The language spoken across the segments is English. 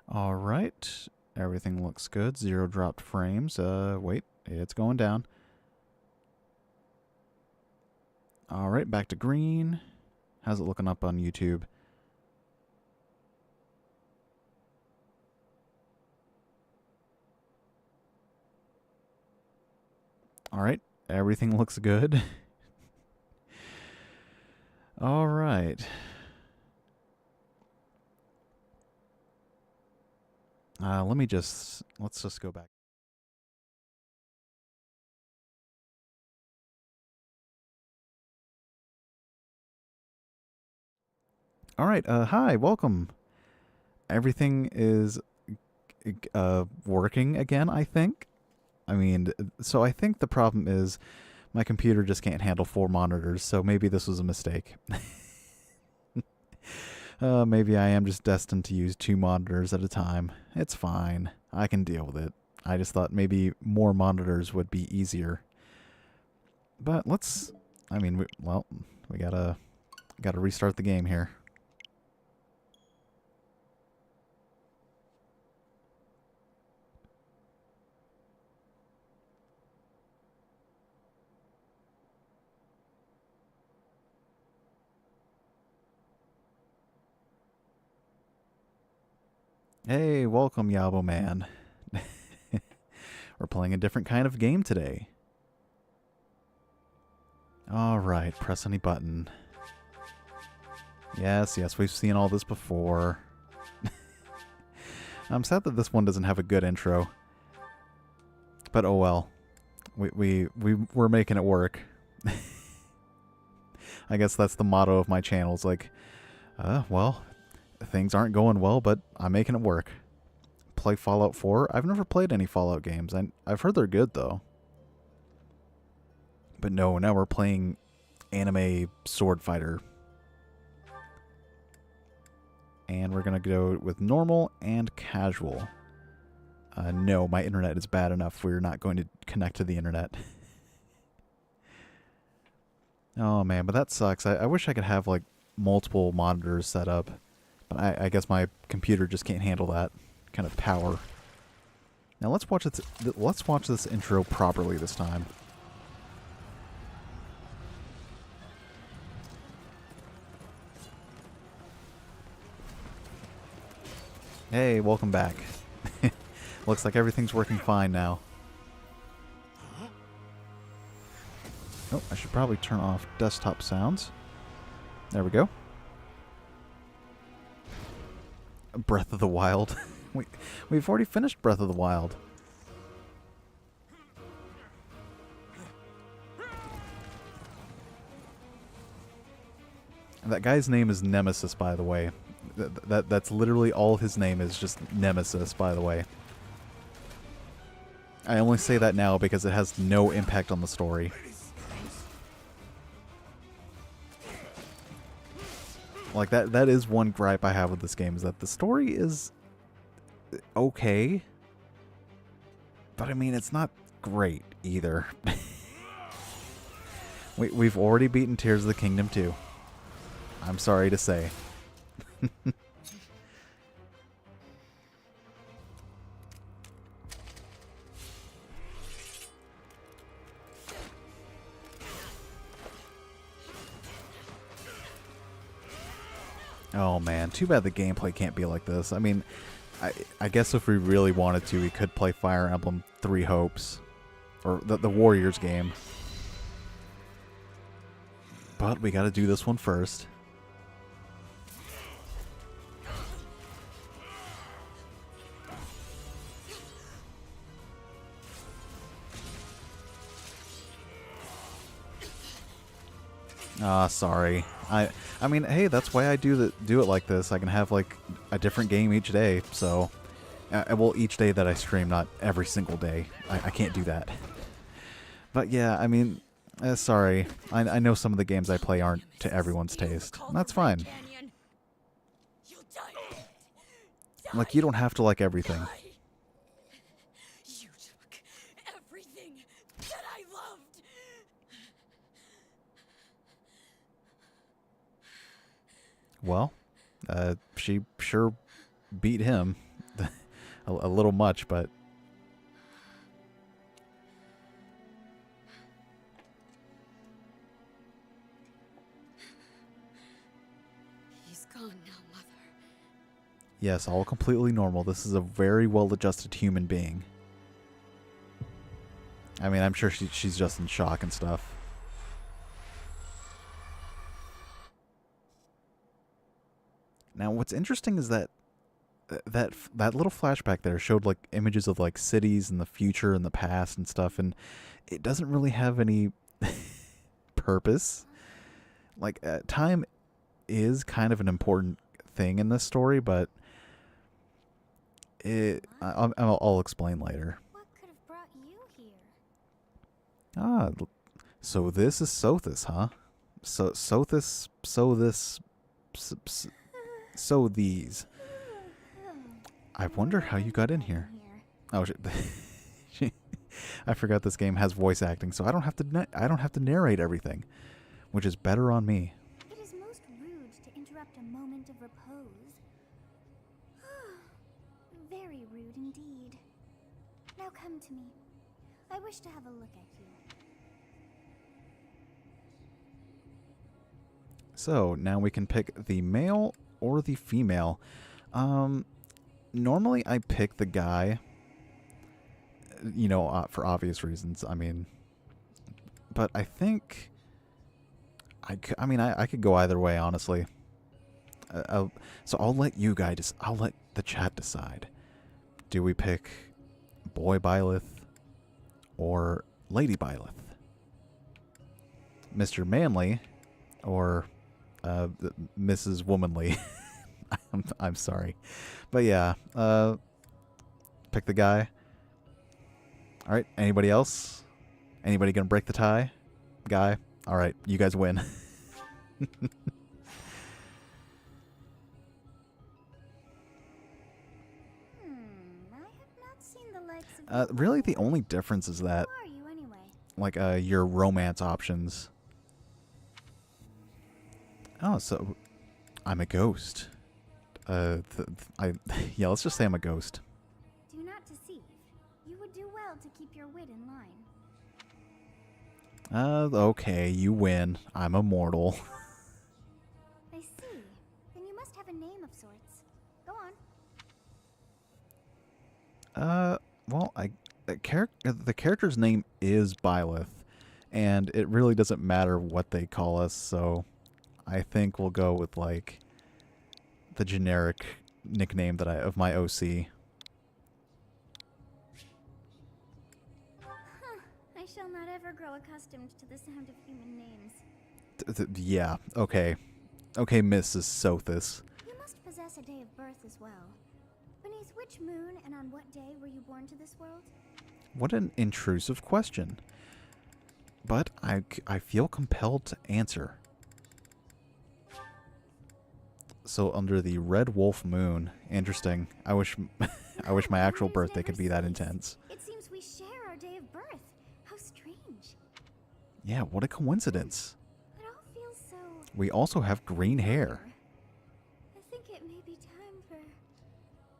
All right. Everything looks good. 0 dropped frames. Wait. It's going down. All right. Back to green. How's it looking up on YouTube? All right. Everything looks good. All right. Let's just go back. All right. Hi. Welcome. Everything is working again, I think. I mean, so I think the problem is my computer just can't handle 4 monitors, so maybe this was a mistake. Maybe I am just destined to use 2 monitors at a time. It's fine. I can deal with it. I just thought maybe more monitors would be easier. But let's... I mean, we gotta restart the game here. Hey, welcome, Yabo Man. We're playing a different kind of game today. Alright, press any button. Yes, we've seen all this before. I'm sad that this one doesn't have a good intro. But oh well. We're making it work. I guess that's the motto of my channel. It's like, well, things aren't going well, but I'm making it work. Play Fallout 4. I've never played any Fallout games. I've heard they're good, though. But no, now we're playing anime sword fighter. And we're going to go with normal and casual. No, my internet is bad enough. We're not going to connect to the internet. Oh, man, but that sucks. I wish I could have, like, multiple monitors set up. But I guess my computer just can't handle that kind of power. Now let's watch this intro properly this time. Hey, welcome back. Looks like everything's working fine now. Oh, I should probably turn off desktop sounds. There we go. Breath of the Wild. We've already finished Breath of the Wild. That guy's name is Nemesis, by the way. That's literally all his name is, just Nemesis, by the way. I only say that now because it has no impact on the story. Like, that is one gripe I have with this game, is that the story is okay. But, I mean, it's not great, either. We've already beaten Tears of the Kingdom 2. I'm sorry to say. Oh man, too bad the gameplay can't be like this. I mean, I guess if we really wanted to, we could play Fire Emblem 3 Hopes. Or the Warriors game. But we gotta do this one first. Ah, sorry. I mean, hey, that's why I do it like this. I can have like a different game each day. So, well, each day that I stream, not every single day. I can't do that. But yeah, I mean, sorry. I know some of the games I play aren't to everyone's taste. And that's fine. Like, you don't have to like everything. You took everything that I loved. Well, she sure beat him. a little much, but He's gone now, Mother. yes, all completely normal. This is a very well-adjusted human being. I mean, I'm sure she's just in shock and stuff. Now, what's interesting is that that little flashback there showed like images of like cities in the future and the past and stuff, and it doesn't really have any purpose. Like, time is kind of an important thing in this story, but I'll explain later. What could have brought you here? Ah, so this is Sothis, huh? So Sothis, so these. I wonder how you got in here. Oh shit. I forgot this game has voice acting, so I don't have to narrate everything, which is better on me. It is most rude to interrupt a moment of repose. Very rude indeed. Now come to me. I wish to have a look at you. So now we can pick the male or the female. Normally I pick the guy, you know, for obvious reasons. I mean, but I think I could go either way, honestly. So I'll let you guys, I'll let the chat decide. Do we pick Boy Byleth or Lady Byleth? Mr. Manly or Mrs. Womanly? I'm sorry. But yeah, pick the guy. All right, anybody else? Anybody gonna break the tie? Guy? All right, you guys win. I have not seen the likes of Really, the only difference is that, Who are you anyway? like, your romance options. Oh, so I'm a ghost. Yeah, let's just say I'm a ghost. Do not deceive. You would do well to keep your wit in line. Okay, you win. I'm immortal. I see. Then you must have a name of sorts. Go on. Well, the character's name is Byleth, and it really doesn't matter what they call us, so I think we'll go with, like, the generic nickname that of my OC. I shall not ever grow accustomed to the sound of human names. Yeah, okay. Okay, Mrs. Sothis. You must possess a day of birth as well. Beneath which moon and on what day were you born to this world? What an intrusive question. But I feel compelled to answer. So under the Red Wolf Moon. Interesting. I wish I wish my actual birthday could be that intense. It seems we share our day of birth. How strange. Yeah, what a coincidence. It all feels so... We also have green hair. I think it may be time for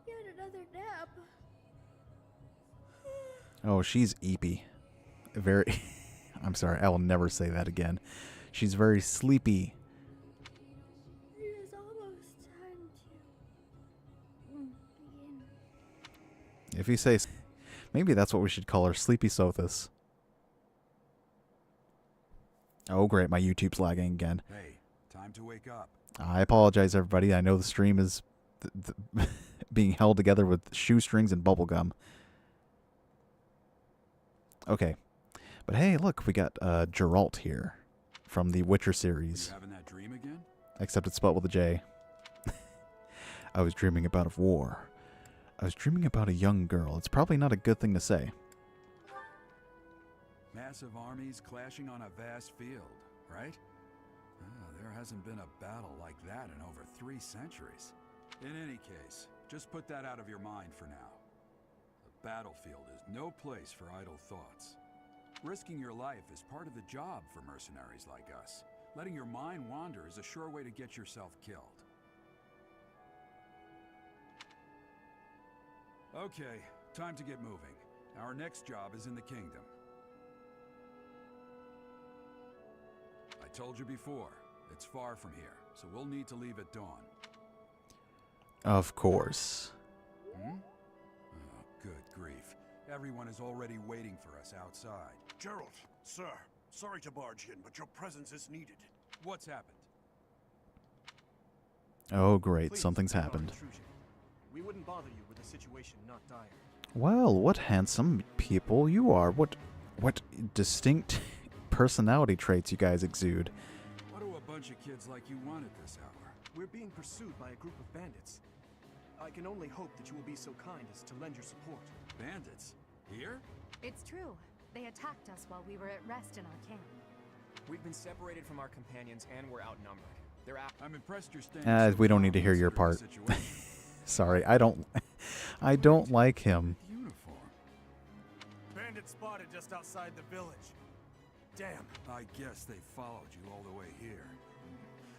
yet another nap. Oh, she's eepy. Very... I'm sorry, I will never say that again. She's very sleepy. It is almost time to begin. If you say... Maybe that's what we should call her, Sleepy Sothis. Oh, great, my YouTube's lagging again. Hey, time to wake up. I apologize, everybody. I know the stream is being held together with shoestrings and bubblegum. Okay. But hey, look, we got Geralt here from the Witcher series. You having that dream again? Except it's spelled with a J. I was dreaming about a war. I was dreaming about a young girl. It's probably not a good thing to say. Massive armies clashing on a vast field, right? There hasn't been a battle like that in over 3 centuries. In any case, just put that out of your mind for now. The battlefield is no place for idle thoughts. Risking your life is part of the job for mercenaries like us. Letting your mind wander is a sure way to get yourself killed. Okay, time to get moving. Our next job is in the kingdom. I told you before, it's far from here, so we'll need to leave at dawn. Of course. Hmm? Oh, good grief. Everyone is already waiting for us outside. Gerald, sir, sorry to barge in, but your presence is needed. What's happened? Oh, great. Please, Something's our happened. intrusion. We wouldn't bother you with a situation not dire. Well, what handsome people you are. What distinct personality traits you guys exude. What do a bunch of kids like you want at this hour? We're being pursued by a group of bandits. I can only hope that you will be so kind as to lend your support. Bandits? Here? It's true. They attacked us while we were at rest in our camp. We've been separated from our companions and we're outnumbered. They're out. I'm impressed you're staying. We don't need to hear your part. Sorry, I don't like him. Uniform. Bandits spotted just outside the village. Damn. I guess they followed you all the way here.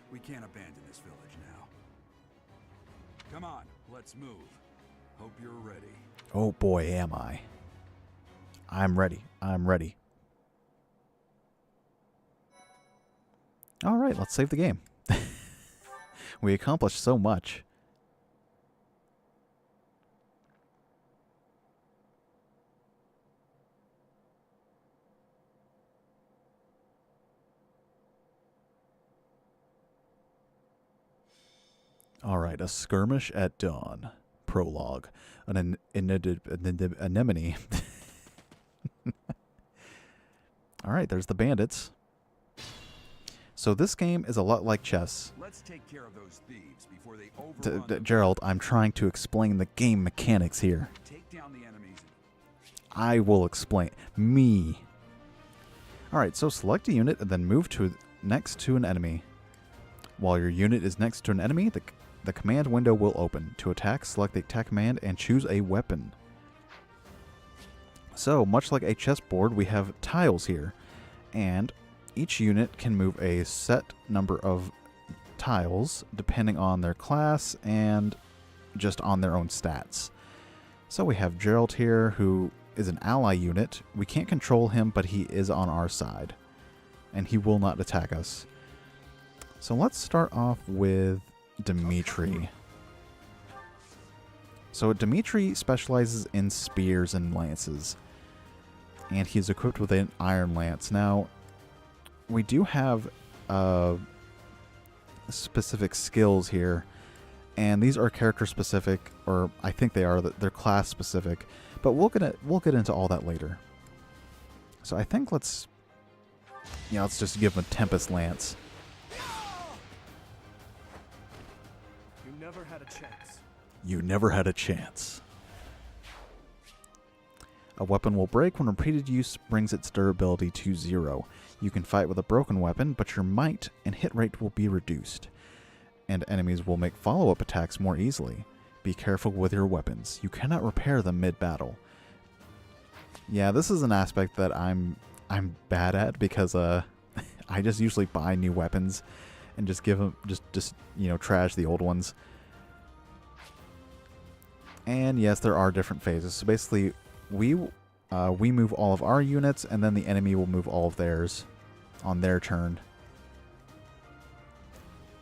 We can't abandon this village now. Come on, let's move. Hope you're ready. Oh boy, am I. I'm ready. I'm ready. All right, let's save the game. We accomplished so much. All right, a skirmish at dawn. Prologue. An anemone. All right, there's the bandits. So this game is a lot like chess. Let's take care of those thieves before they overrun the Gerald, I'm trying to explain the game mechanics here. Take down the enemies. I will explain. Me. All right, so select a unit and then move to next to an enemy. While your unit is next to an enemy, the command window will open. To attack, select the attack command and choose a weapon. So, much like a chessboard, we have tiles here. And each unit can move a set number of tiles depending on their class and just on their own stats. So we have Gerald here, who is an ally unit. We can't control him, but he is on our side. And he will not attack us. So let's start off with Dimitri. So Dimitri specializes in spears and lances. And he's equipped with an iron lance. Now, we do have specific skills here. And these are character specific, or I think they are. They're class specific. But we'll get into all that later. So I think let's just give him a Tempest Lance. You never had a chance. You never had a chance. A weapon will break when repeated use brings its durability to 0. You can fight with a broken weapon, but your might and hit rate will be reduced. And enemies will make follow-up attacks more easily. Be careful with your weapons. You cannot repair them mid-battle. Yeah, this is an aspect that I'm bad at because I just usually buy new weapons and just give them just trash the old ones. And yes, there are different phases. So basically, we move all of our units, and then the enemy will move all of theirs on their turn.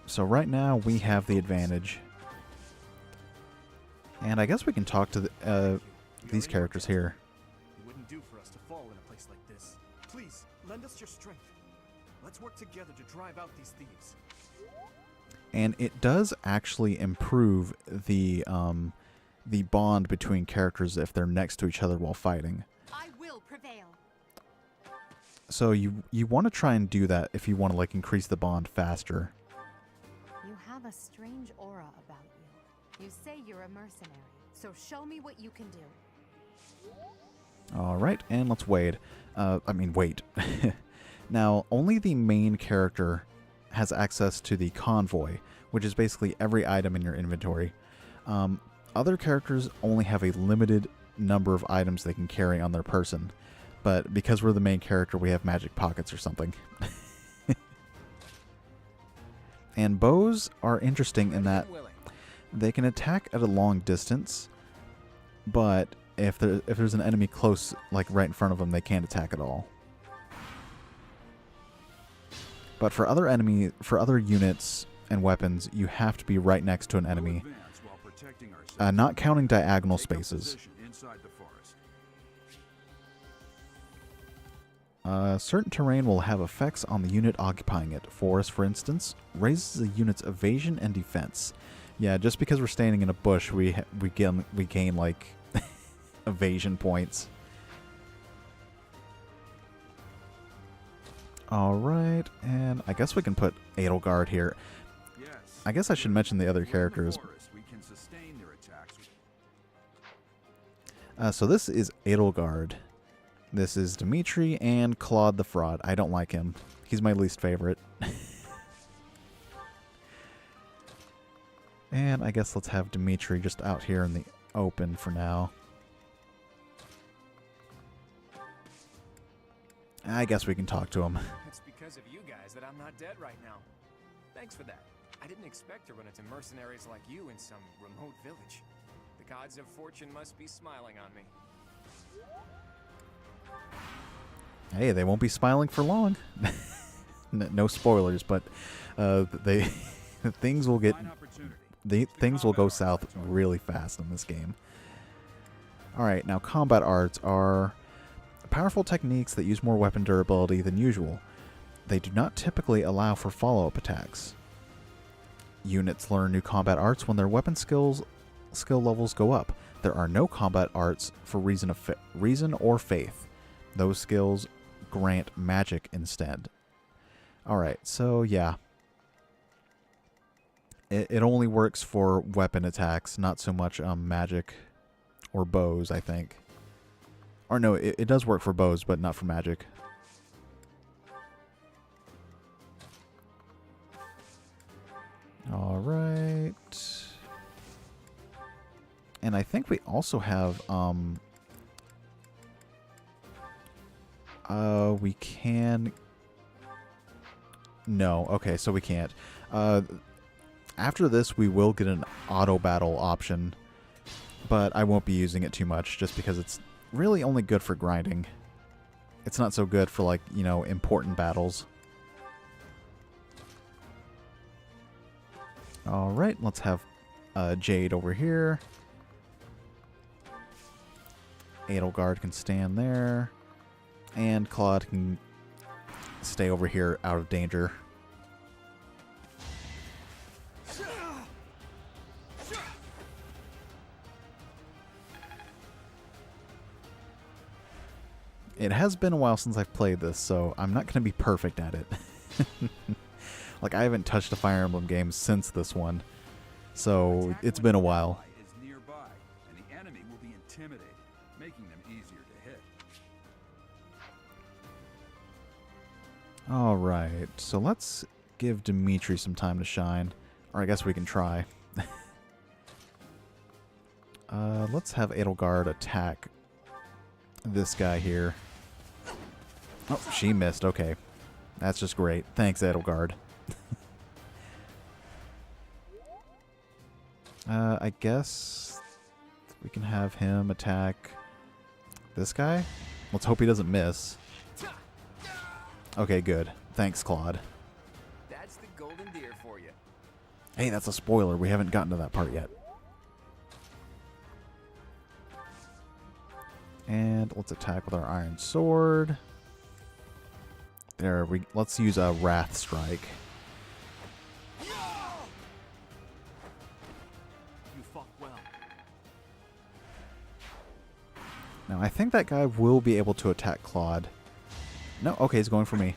So right now we have the advantage, and I guess we can talk to these characters here. It wouldn't do for us to fall in a place like this. Please, lend us your strength. Let's work together to drive out these thieves. And it does actually improve the bond between characters if they're next to each other while fighting. I will prevail. So you want to try and do that if you want to increase the bond faster. You have a strange aura about you. You say you're a mercenary, so show me what you can do. All right, and let's wait. Wait. Now, only the main character has access to the convoy, which is basically every item in your inventory. Other characters only have a limited number of items they can carry on their person, but because we're the main character, we have magic pockets or something. And bows are interesting in that they can attack at a long distance, but if there's an enemy close, like right in front of them, they can't attack at all. But for other units and weapons, you have to be right next to an enemy, not counting diagonal spaces. Certain terrain will have effects on the unit occupying it. Forest, for instance, raises the unit's evasion and defense. Yeah, just because we're standing in a bush, we gain like evasion points. All right, and I guess we can put Edelgard here. I guess I should mention the other characters. So this is Edelgard. This is Dimitri and Claude the Fraud. I don't like him. He's my least favorite. And I guess let's have Dimitri just out here in the open for now. I guess we can talk to him. It's because of you guys that I'm not dead right now. Thanks for that. I didn't expect to run into mercenaries like you in some remote village. The gods of fortune must be smiling on me. Hey, they won't be smiling for long. No spoilers, but things will go south really fast in this game. All right, now combat arts are powerful techniques that use more weapon durability than usual. They do not typically allow for follow-up attacks. Units learn new combat arts when their weapon skill levels go up. There are no combat arts for reason or faith. Those skills grant magic instead. Alright, so yeah. It only works for weapon attacks, not so much magic or bows, I think. Or no, it does work for bows, but not for magic. Alright. And I think we also have, we can... No, okay, so we can't. After this, we will get an auto battle option, but I won't be using it too much just because it's really only good for grinding. It's not so good for, like, you know, important battles. Alright, let's have Jade over here. Edelgard can stand there. And Claude can stay over here out of danger. It has been a while since I've played this, so I'm not going to be perfect at it. Like, I haven't touched a Fire Emblem game since this one, so it's been a while. Alright, so let's give Dimitri some time to shine. Or I guess we can try. Let's have Edelgard attack this guy here. Oh, she missed. Okay. That's just great. Thanks, Edelgard. I guess we can have him attack this guy. Let's hope he doesn't miss. Okay, good. Thanks, Claude. That's the golden deer for you. Hey, that's a spoiler. We haven't gotten to that part yet. And let's attack with our iron sword. There, let's use a Wrath Strike. You fought well. Now, I think that guy will be able to attack Claude. No, okay, he's going for me.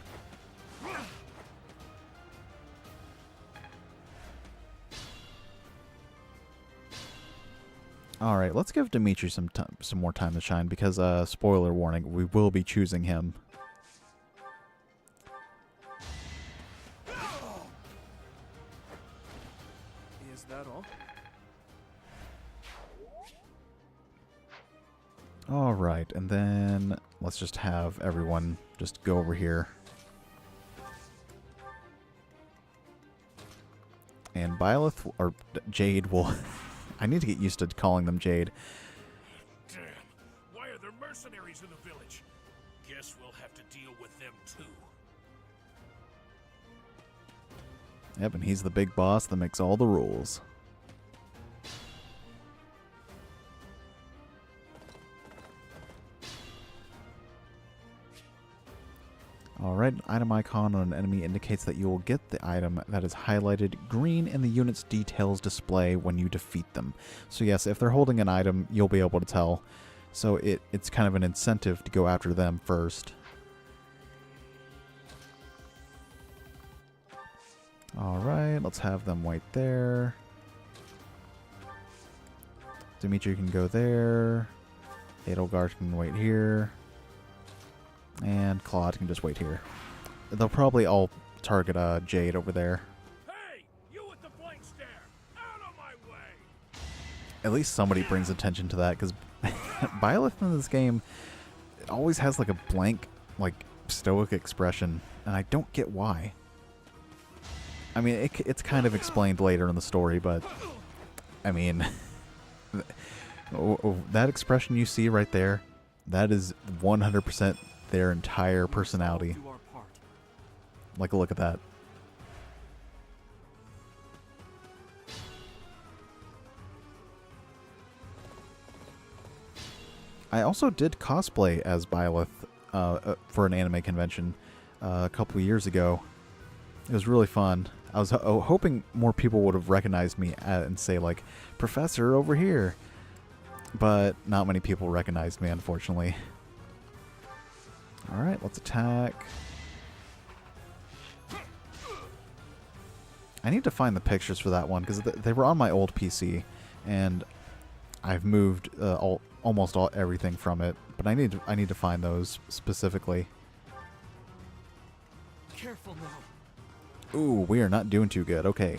Alright, let's give Dimitri some more time to shine because, spoiler warning, we will be choosing him. Is that all? Alright, and then let's just have everyone just go over here. And Byleth, or Jade will... I need to get used to calling them Jade. mercenaries in the village. Guess we'll have to deal with them too. Yep, and he's the big boss that makes all the rules. Alright, an item icon on an enemy indicates that you will get the item that is highlighted green in the unit's details display when you defeat them. So yes, if they're holding an item, you'll be able to tell. So it's kind of an incentive to go after them first. Alright, let's have them wait there. Dimitri can go there. Edelgard can wait here. And Claude can just wait here. They'll probably all target Jade over there. Hey, you with the blank stare! Out of my way! At least somebody brings attention to that, because Byleth in this game always has like a blank, like stoic expression, and I don't get why. I mean, it's kind of explained later in the story, but I mean, that expression you see right there, that is 100% their entire personality. Like, look at that. I also did cosplay as Byleth for an anime convention a couple of years ago. It was really fun. I was hoping more people would have recognized me and say, like, Professor over here. But not many people recognized me, unfortunately. Alright, let's attack. I need to find the pictures for that one, because they were on my old PC, and I've moved almost everything from it. But I need to find those specifically. Careful now. Ooh, we are not doing too good. Okay.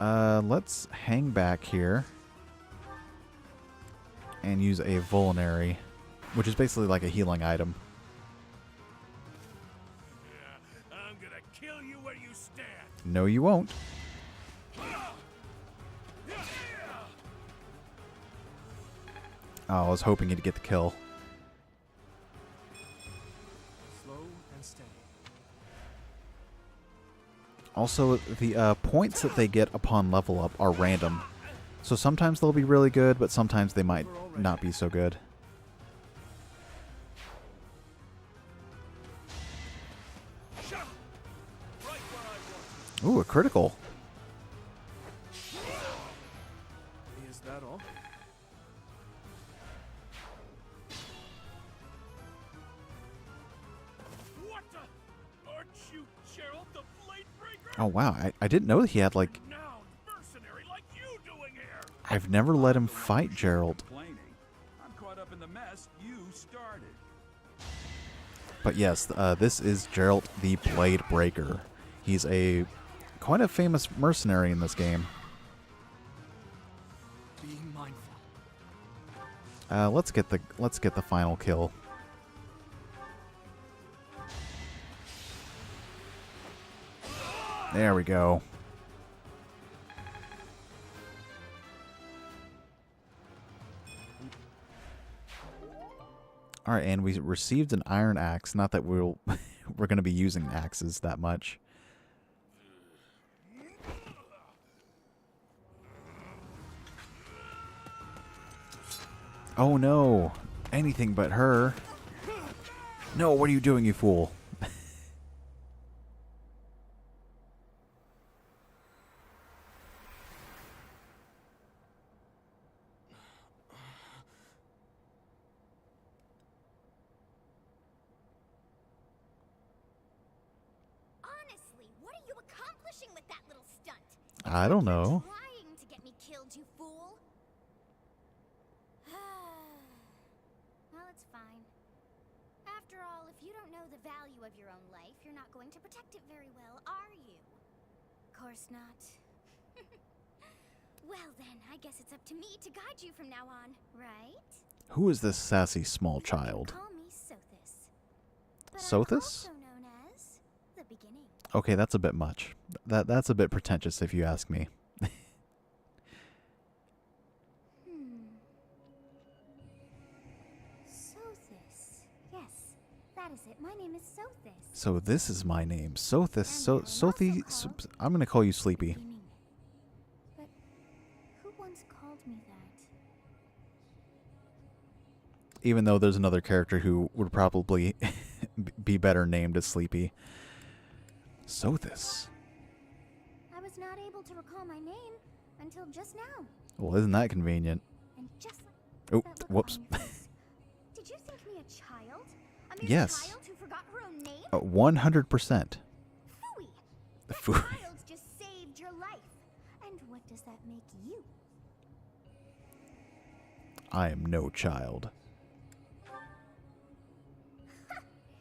Let's hang back here and use a Vulnerary, which is basically like a healing item. Yeah, I'm gonna kill you where you stand. No, you won't. Oh, I was hoping you'd get the kill. Slow and steady. Also, the points that they get upon level up are random. So sometimes they'll be really good, but sometimes they might not be so good. Ooh, a critical. Is that all? What the? Aren't you Gerald the Blade Breaker? Oh, wow. I didn't know that he had, like... Now, mercenary like you doing here. I've never let him fight Gerald. Complaining. I'm caught up in the mess you started. But yes, this is Gerald the Blade Breaker. He's a quite a famous mercenary in this game. Be mindful. Let's get the final kill. There we go. All right, and we received an iron axe. Not that we're going to be using axes that much. Oh no! Anything but her. No, what are you doing, you fool? Honestly, what are you accomplishing with that little stunt? I don't know. Trying to get me killed, you fool. Well, it's fine. After all, if you don't know the value of your own life, you're not going to protect it very well, are you? Course not. Well then, I guess it's up to me to guide you from now on, right? Who is this sassy small child? Call me Sothis. But I'm Sothis? also known as the beginning. Okay, that's a bit much. That's a bit pretentious if you ask me. That is it. My name is Sothis. So this is my name, Sothis. And I'm Sothis. also called I'm gonna call you Sleepy. Beginning. But who once called me that? Even though there's another character who would probably be better named as Sleepy. Sothis. I was not able to recall my name until just now. Well, isn't that convenient? And just like Oh, that look whoops. on your face. Did you think me a child? A mere Yes. child who forgot her own name? 100%. Phooey! That Phooey. child just saved your life. And what does that make you? I am no child.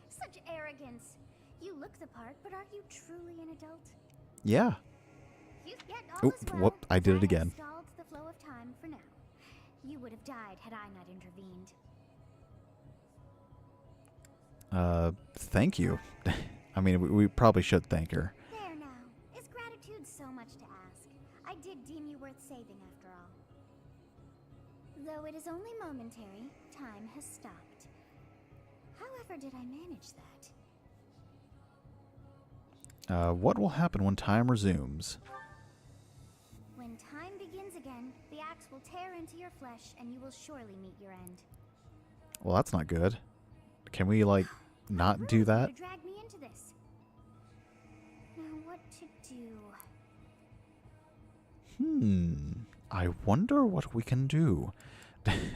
Such arrogance. You look the part, but are you truly an adult? Yeah. Yet all Oop, is well. whoop, I did it have again. Stalled the flow of time for now. You would have died had I not intervened. Thank you. I mean, we probably should thank her. There now. Is gratitude so much to ask? I did deem you worth saving after all. Though it is only momentary, time has stopped. However did I manage that? What will happen when time resumes? When time begins again, the axe will tear into your flesh and you will surely meet your end. Well, that's not good. Can we, like, not do that? To drag me into this. Now what to do? I wonder what we can do.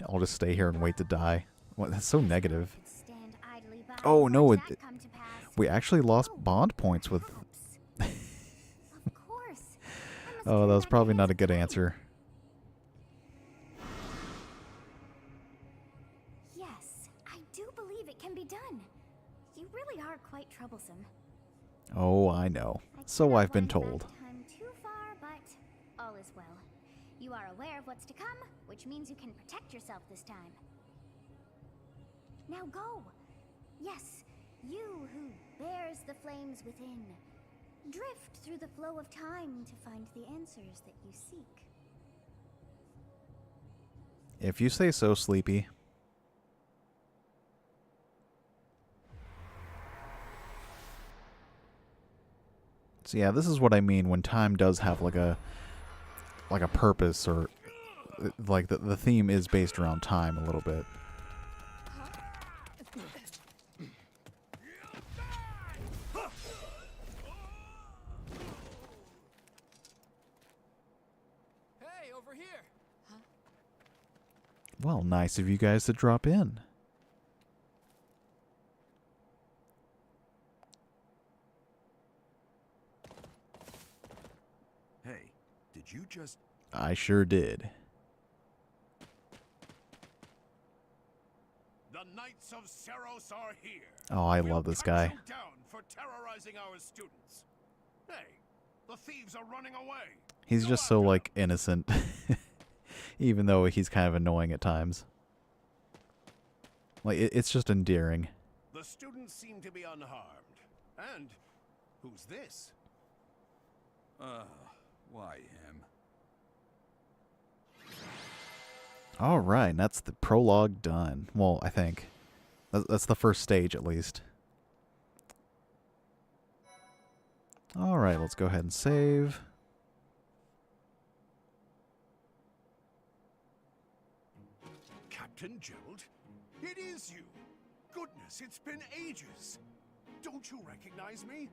I'll just stay here and wait to die. What? That's so negative. Stand idly by Oh, and no, watch it- that come to pass. We actually lost bond points with... Of course. I must Oh, turn that was back probably the not hands a of good time. answer. Yes, I do believe it can be done. You really are quite troublesome. Oh, I know. I So cannot I've been wind back told. time too far, but all is well. You are aware of what's to come, which means you can protect yourself this time. Now go. Yes, you who bears the flames within. Drift through the flow of time to find the answers that you seek. If you say so, Sleepy. So yeah, this is what I mean when time does have like a purpose, or like the theme is based around time a little bit. Hey, over here! Well, nice of you guys to drop in. Hey, did you just... I sure did. The Knights of Seros are here. Oh, I We'll love this cut guy. you down for terrorizing our students. Hey, the thieves are running away. He's Go just so after like innocent, even though he's kind of annoying at times. Like it's just endearing. them. The students seem to be unharmed. And who's this? Why him? All right, and that's the prologue done. Well, I think that's the first stage at least. All right, let's go ahead and save. Captain Gerald? It is you. Goodness, it's been ages. Don't you recognize me?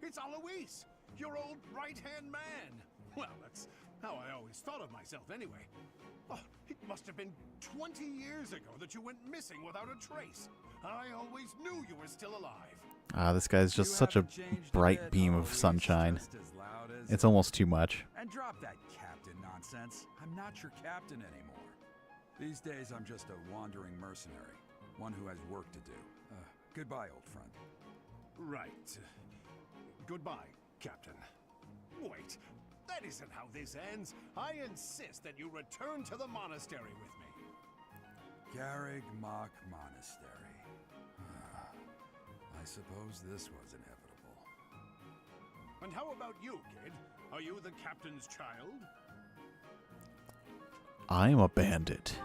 It's Alois, your old right-hand man. Well, that's how I always thought of myself anyway. Oh, it must have been 20 years ago that you went missing without a trace. I always knew you were still alive. Ah, this guy's just You such a haven't changed bright bit, beam always of sunshine. just as loud as It's almost too much. And drop that captain nonsense. I'm not your captain anymore. These days, I'm just a wandering mercenary. One who has work to do. Goodbye, old friend. Right. Goodbye, Captain. Wait, that isn't how this ends. I insist that you return to the monastery with me. Garrig Mach Monastery. I suppose this was inevitable. And how about you, kid? Are you the captain's child? I am a bandit.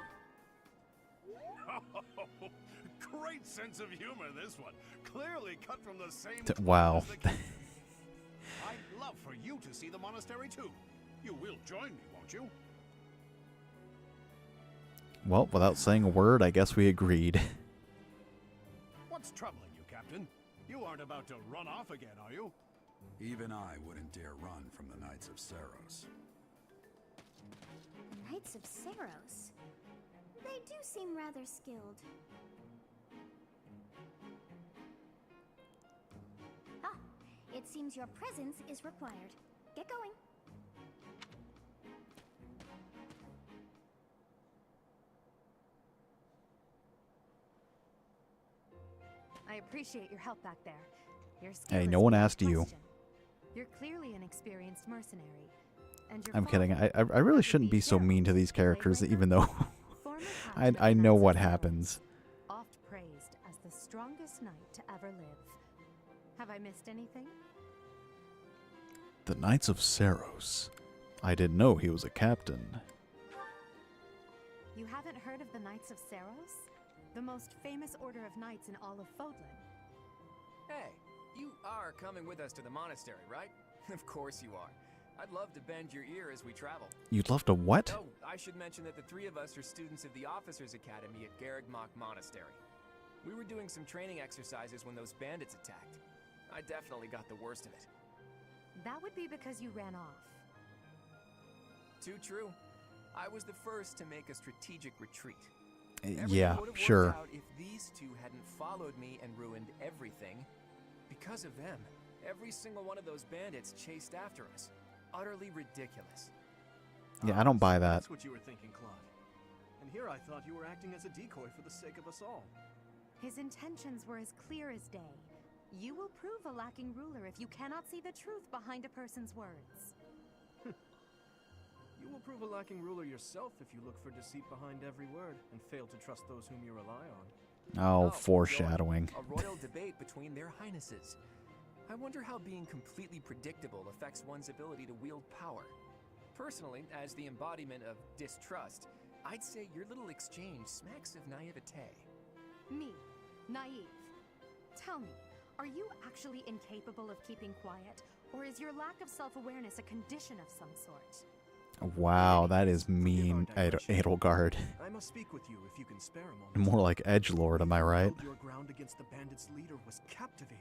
Great sense of humor, this one. Clearly cut from the same Wow. as the king. I'd love for you to see the monastery too. You will join me, won't you? Well, without saying a word, I guess we agreed. What's troubling you, Captain? You aren't about to run off again, are you? Even I wouldn't dare run from the Knights of Saros. The Knights of Saros. They do seem rather skilled. Ah, it seems your presence is required. Get going. I appreciate your help back there. Your skill Hey, is no one beyond asked you. question. You're clearly an experienced mercenary. And your I'm kidding. father, I really shouldn't be so mean to these characters, even though I know what happens. Oft praised as the strongest knight to ever live. Have I missed anything? The Knights of Saros. I didn't know he was a captain. You haven't heard of the Knights of Saros? The most famous order of knights in all of Fodlan. Hey, you are coming with us to the monastery, right? Of course you are. I'd love to bend your ear as we travel. You'd love to what? Oh, I should mention that the three of us are students of the Officers' Academy at Garrigmach Monastery. We were doing some training exercises when those bandits attacked. I definitely got the worst of it. That would be because you ran off. Too true. I was the first to make a strategic retreat. Yeah, Everything would have sure. worked out if these two hadn't followed me and ruined everything. Because of them, every single one of those bandits chased after us. Utterly ridiculous. Yeah, I don't buy that. That's what you were thinking, Claude. And here I thought you were acting as a decoy for the sake of us all. His intentions were as clear as day. You will prove a lacking ruler if you cannot see the truth behind a person's words. You will prove a lacking ruler yourself if you look for deceit behind every word and fail to trust those whom you rely on. Oh, Oh, foreshadowing. A royal debate between their highnesses. I wonder how being completely predictable affects one's ability to wield power. Personally, as the embodiment of distrust, I'd say your little exchange smacks of naivete. Me, naive. Tell me, are you actually incapable of keeping quiet, or is your lack of self-awareness a condition of some sort? Wow, that is mean, Edelgard. I must speak with you if you can spare a moment. More like edgelord, am I right? Held your ground against the bandits' leader was captivating.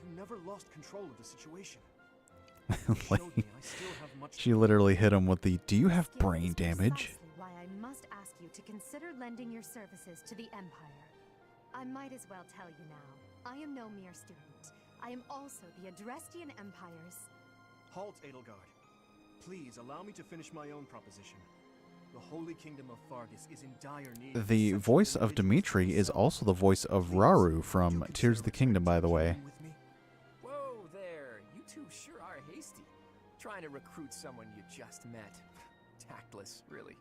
You never lost control of the situation. You Like, showed me I still have much she literally hit him with the, "Do you have This is brain damage?" precisely why I must ask you to consider lending your services to the Empire. I might as well tell you now. I am no mere student. I am also the Adrestian Empire's... Halt, Edelgard. Please allow me to finish my own proposition. The Holy Kingdom of Fargus is in dire need of The such voice of individuals Dimitri as is yourself. also the voice of Please, Raru would from you Tears consider of the Kingdom, by the way. with me? Whoa there, you two sure are hasty. Trying to recruit someone you just met. Tactless, really.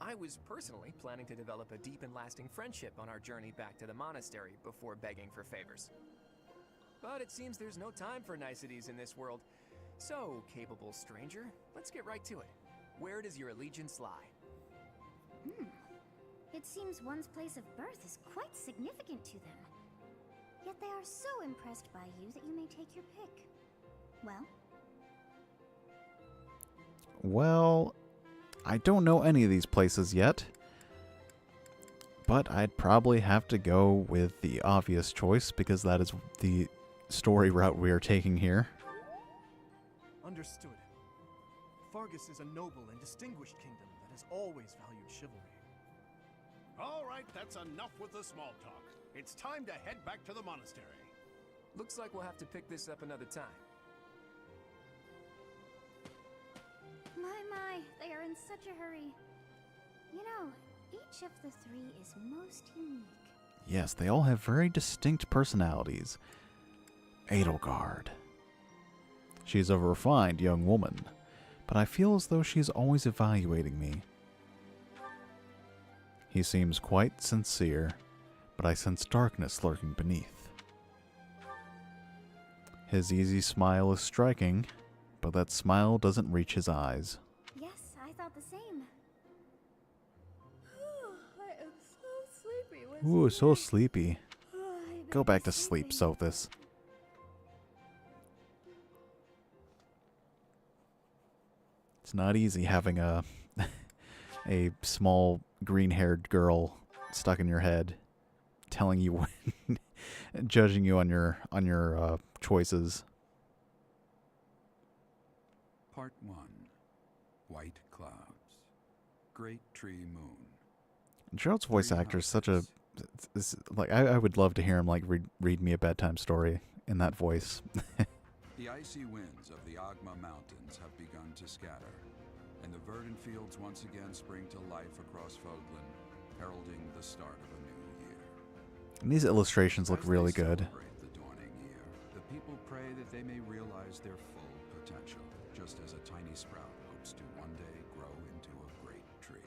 I was personally planning to develop a deep and lasting friendship on our journey back to the monastery before begging for favors. But it seems there's no time for niceties in this world. So, capable stranger, let's get right to it. Where does your allegiance lie? It seems one's place of birth is quite significant to them. Yet they are so impressed by you that you may take your pick. Well, Well, I don't know any of these places yet, but I'd probably have to go with the obvious choice because that is the story route we are taking here. Understood. Fargus is a noble and distinguished kingdom that has always valued chivalry. All right, that's enough with the small talk. It's time to head back to the monastery. Looks like we'll have to pick this up another time. my, they are in such a hurry. You know, each of the three is most unique. Yes, they all have very distinct personalities. Edelgard. She's a refined young woman, but I feel as though she's always evaluating me. He seems quite sincere, but I sense darkness lurking beneath. His easy smile is striking, but that smile doesn't reach his eyes. Yes, I thought the same. I am so sleepy. Ooh, so sleepy. Go back to sleep, Sothis. It's not easy having a a small green-haired girl stuck in your head, telling you when, judging you on your choices. Part 1. White Clouds. Great Tree Moon. And Gerald's voice actor is such a... like, I would love to hear him like read me a bedtime story in that voice. The icy winds of the Agma Mountains have begun to scatter, and the verdant fields once again spring to life across Fodlan, heralding the start of a new year. And these illustrations look As really they good. celebrate the dawning year, the people pray that they may realize their full potential, just as a tiny sprout hopes to one day grow into a great tree.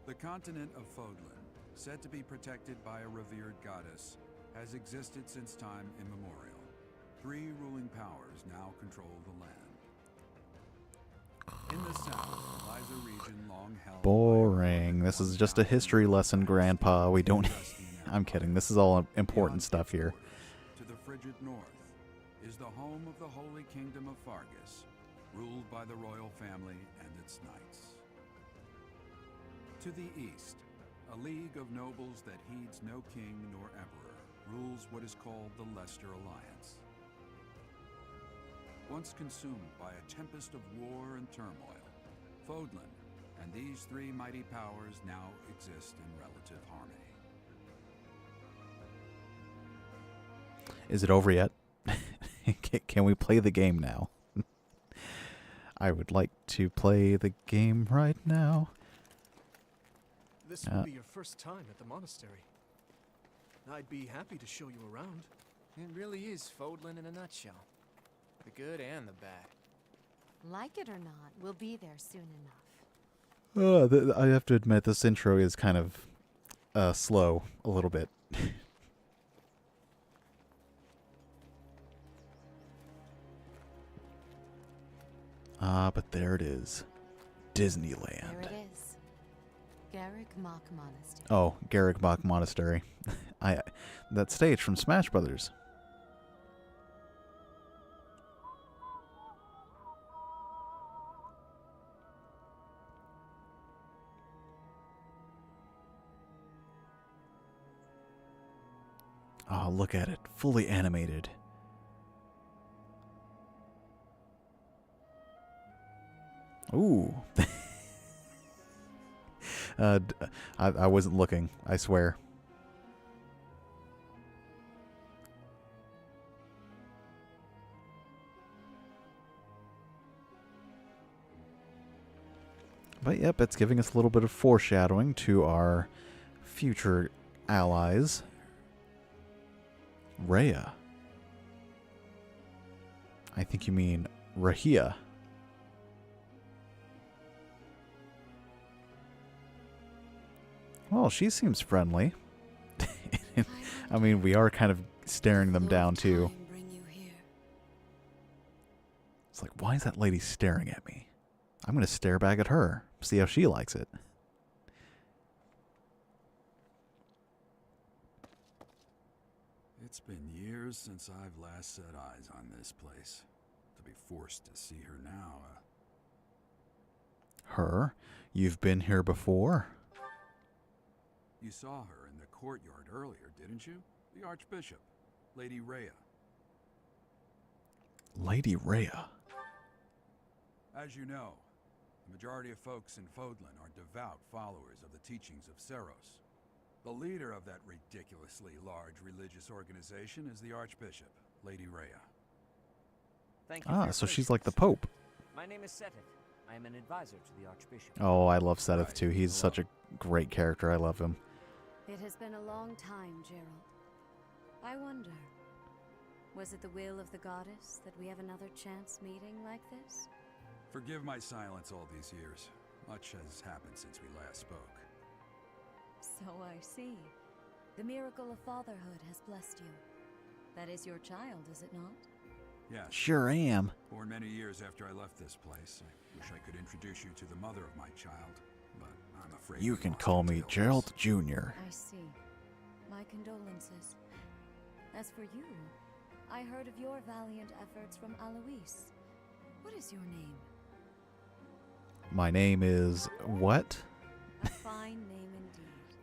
The continent of Fodlan, said to be protected by a revered goddess, has existed since time immemorial. 3 ruling powers now control the land. In the south lies a region long held. Boring. This is just a history lesson, Grandpa. We don't... I'm kidding. This is all important stuff here. To the frigid north is the home of the Holy Kingdom of Fargus, ruled by the royal family and its knights. To the east, a league of nobles that heeds no king nor emperor rules what is called the Leicester Alliance. Once consumed by a tempest of war and turmoil, Fodlan and these 3 mighty powers now exist in relative harmony. Is it over yet? Can we play the game now? I would like to play the game right now. This will be your first time at the monastery. I'd be happy to show you around. It really is Fodlan in a nutshell. The good and the bad. Like it or not, we'll be there soon enough. I have to admit, this intro is kind of slow a little bit. But there it is. Disneyland. There it is. Garrick Mock Monastery. Oh, Garrick Mock Monastery. That stage from Smash Brothers. Oh, look at it. Fully animated. Ooh. I wasn't looking, I swear. But yep, it's giving us a little bit of foreshadowing to our future allies. Rhea. I think you mean Rahia. Well, she seems friendly. I mean, we are kind of staring them down, too. It's like, why is that lady staring at me? I'm going to stare back at her, see how she likes it. It's been years since I've last set eyes on this place. To be forced to see her now, Her? You've been here before? You saw her in the courtyard earlier, didn't you? The Archbishop, Lady Rhea. Lady Rhea. As you know, the majority of folks in Fodlan are devout followers of the teachings of Seros. The leader of that ridiculously large religious organization is the Archbishop, Lady Rhea. Thank you for your So she's patience. like the Pope. My name is Sothis. I am an advisor to the Archbishop. Oh, I love Sothis Right. too. He's such a great character. I love him. It has been a long time, Gerald. I wonder, was it the will of the goddess that we have another chance meeting like this? Forgive my silence all these years. Much has happened since we last spoke. So I see. The miracle of fatherhood has blessed you. That is your child, is it not? Yes. Sure am. Born many years after I left this place. I wish I could introduce you to the mother of my child, but I'm afraid You we can lost call her to me illness. Gerald Jr. I see. My condolences. As for you, I heard of your valiant efforts from Alois. What is your name? My name is what? A fine name indeed.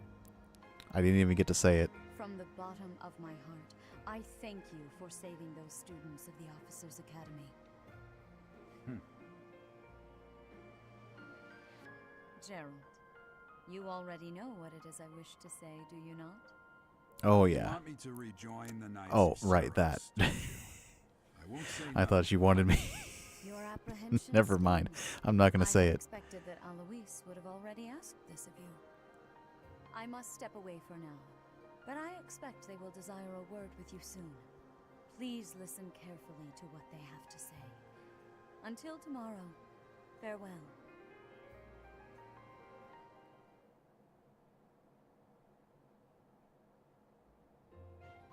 I didn't even get to say it. From the bottom of my heart, I thank you for saving those students of the Officers' Academy. Gerald, you already know what it is I wish to say, do you not? Oh You yeah. want me to rejoin the Knights Oh, of right, that. Service? I won't say I no. thought you wanted me. Your apprehension. Never mind. I'm not gonna say I it. expected that Alois would have already asked this of you. I must step away for now, but I expect they will desire a word with you soon. Please listen carefully to what they have to say. Until tomorrow, farewell.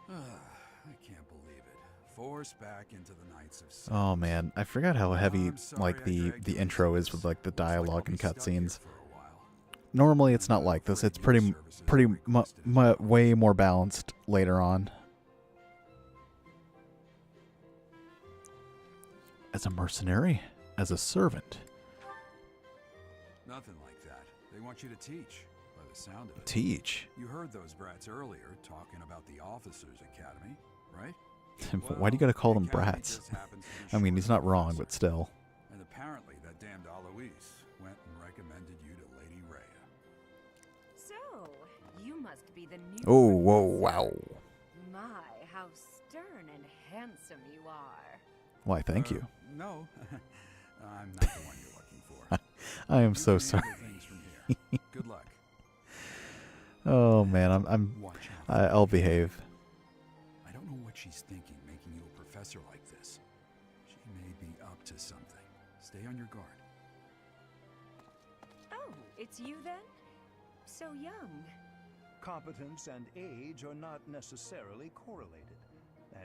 I can't believe it. Forced back into the Knights of Service. Oh man, I forgot how heavy I'm sorry like I the dragged you intro into is with this. like the Looks like I'll dialogue be and stuck here cutscenes. for a while. Normally it's not like this. It's pretty way more balanced later on. As a mercenary, as a servant. Nothing like that. They want you to teach, by the sound of it. Teach. You heard those brats earlier talking about the Officers' Academy, right? Why do you gotta call the them academy brats? just happens to be I mean, he's not short wrong, professor. but still. And apparently that damned Alois went and recommended you to Lady Rhea. So, you must be the new Oh, whoa, professor. wow. My, how stern and handsome you are. Why, thank you. No, I'm not the one you're looking for. I am You so can sorry. handle things from here. Good luck. Oh man, I'm Watch out. I'll behave. I don't know what she's thinking, making you a professor like this. She may be up to something. Stay on your guard. Oh, it's you then? So young. Competence and age are not necessarily correlated,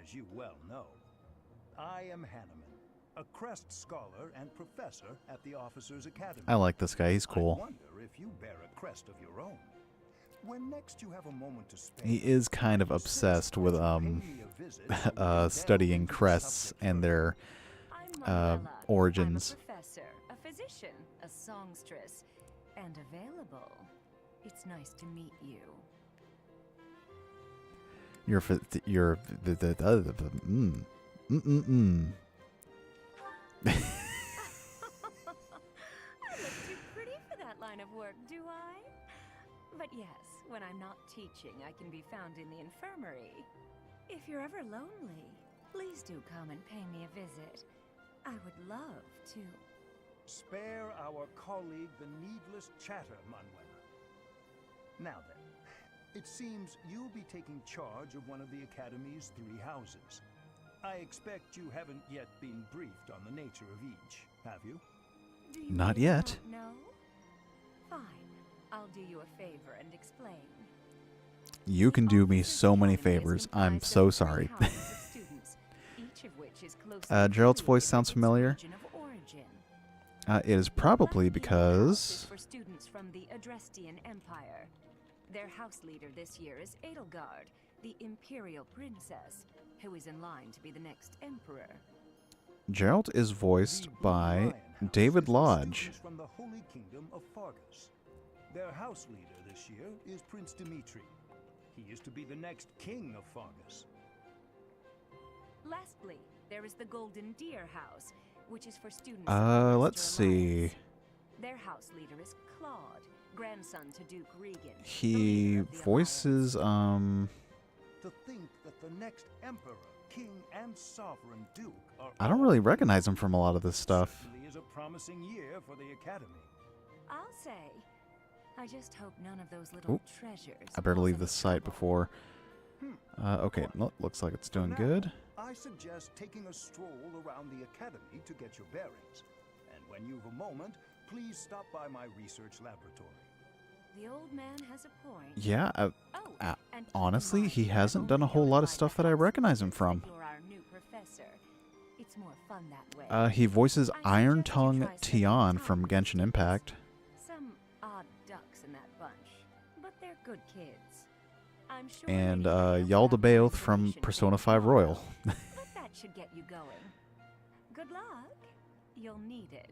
as you well know. I am Hanneman, a Crest Scholar and Professor at the Officers' Academy. I like this guy. He's I cool. wonder if you bear a crest of your own. When next you have a moment to spare, He is kind of consider obsessed with pay me a visit and we can delve studying into the crests subject and further. their I'm Marilla. origins. I'm a professor, a physician, a songstress, and available. It's nice to meet you. You're I look too pretty for that line of work, do I? But yes, when I'm not teaching, I can be found in the infirmary. If you're ever lonely, please do come and pay me a visit. I would love to. Spare our colleague the needless chatter, Manuela. Now then, it seems you'll be taking charge of one of the Academy's 3 houses. I expect you haven't yet been briefed on the nature of each, have you? Do you Not really yet. don't know? Fine. I'll do you a favor and explain. You can do me so many favors. I'm so sorry. Gerald's voice sounds familiar. It is probably because for students from the Adrestian Empire. Their house leader this year is Edelgard, the Imperial Princess, who is in line to be the next emperor. Gerald is voiced The Blue by Lion House David is the Lodge. students from the Holy Kingdom of Fargus. Their house leader this year is Prince Dimitri. He is to be the next king of Fargus. Lastly, there is the Golden Deer House, which is for students. Let's see. Their house leader is Claude, grandson to Duke Regan. the He leader of the voices To think that the next emperor, king, and sovereign duke are I don't really recognize him from a lot of this stuff. certainly is a promising year for the Academy. I'll say. I just hope none of those little Oop. treasures. I better cause leave any this site trouble. before. Okay, looks like it's doing Now, good. I suggest taking a stroll around the Academy to get your bearings. And when you've a moment, please stop by my research laboratory. The old man has a point. Yeah, Oh, and keep in honestly, mind he that hasn't only done a whole lot of notify stuff the that I house recognize him leaders from. that you're our new professor. It's It's more fun that way. He voices I Iron suggest you Tongue try spending Tion time from with Genshin students. Impact. Some odd ducks in that bunch, but they're good kids. I'm sure And Lady Rhea will have Yaldabaoth more from information Persona for 5 tomorrow, Royal. but that should get you going. Good luck. You'll need it.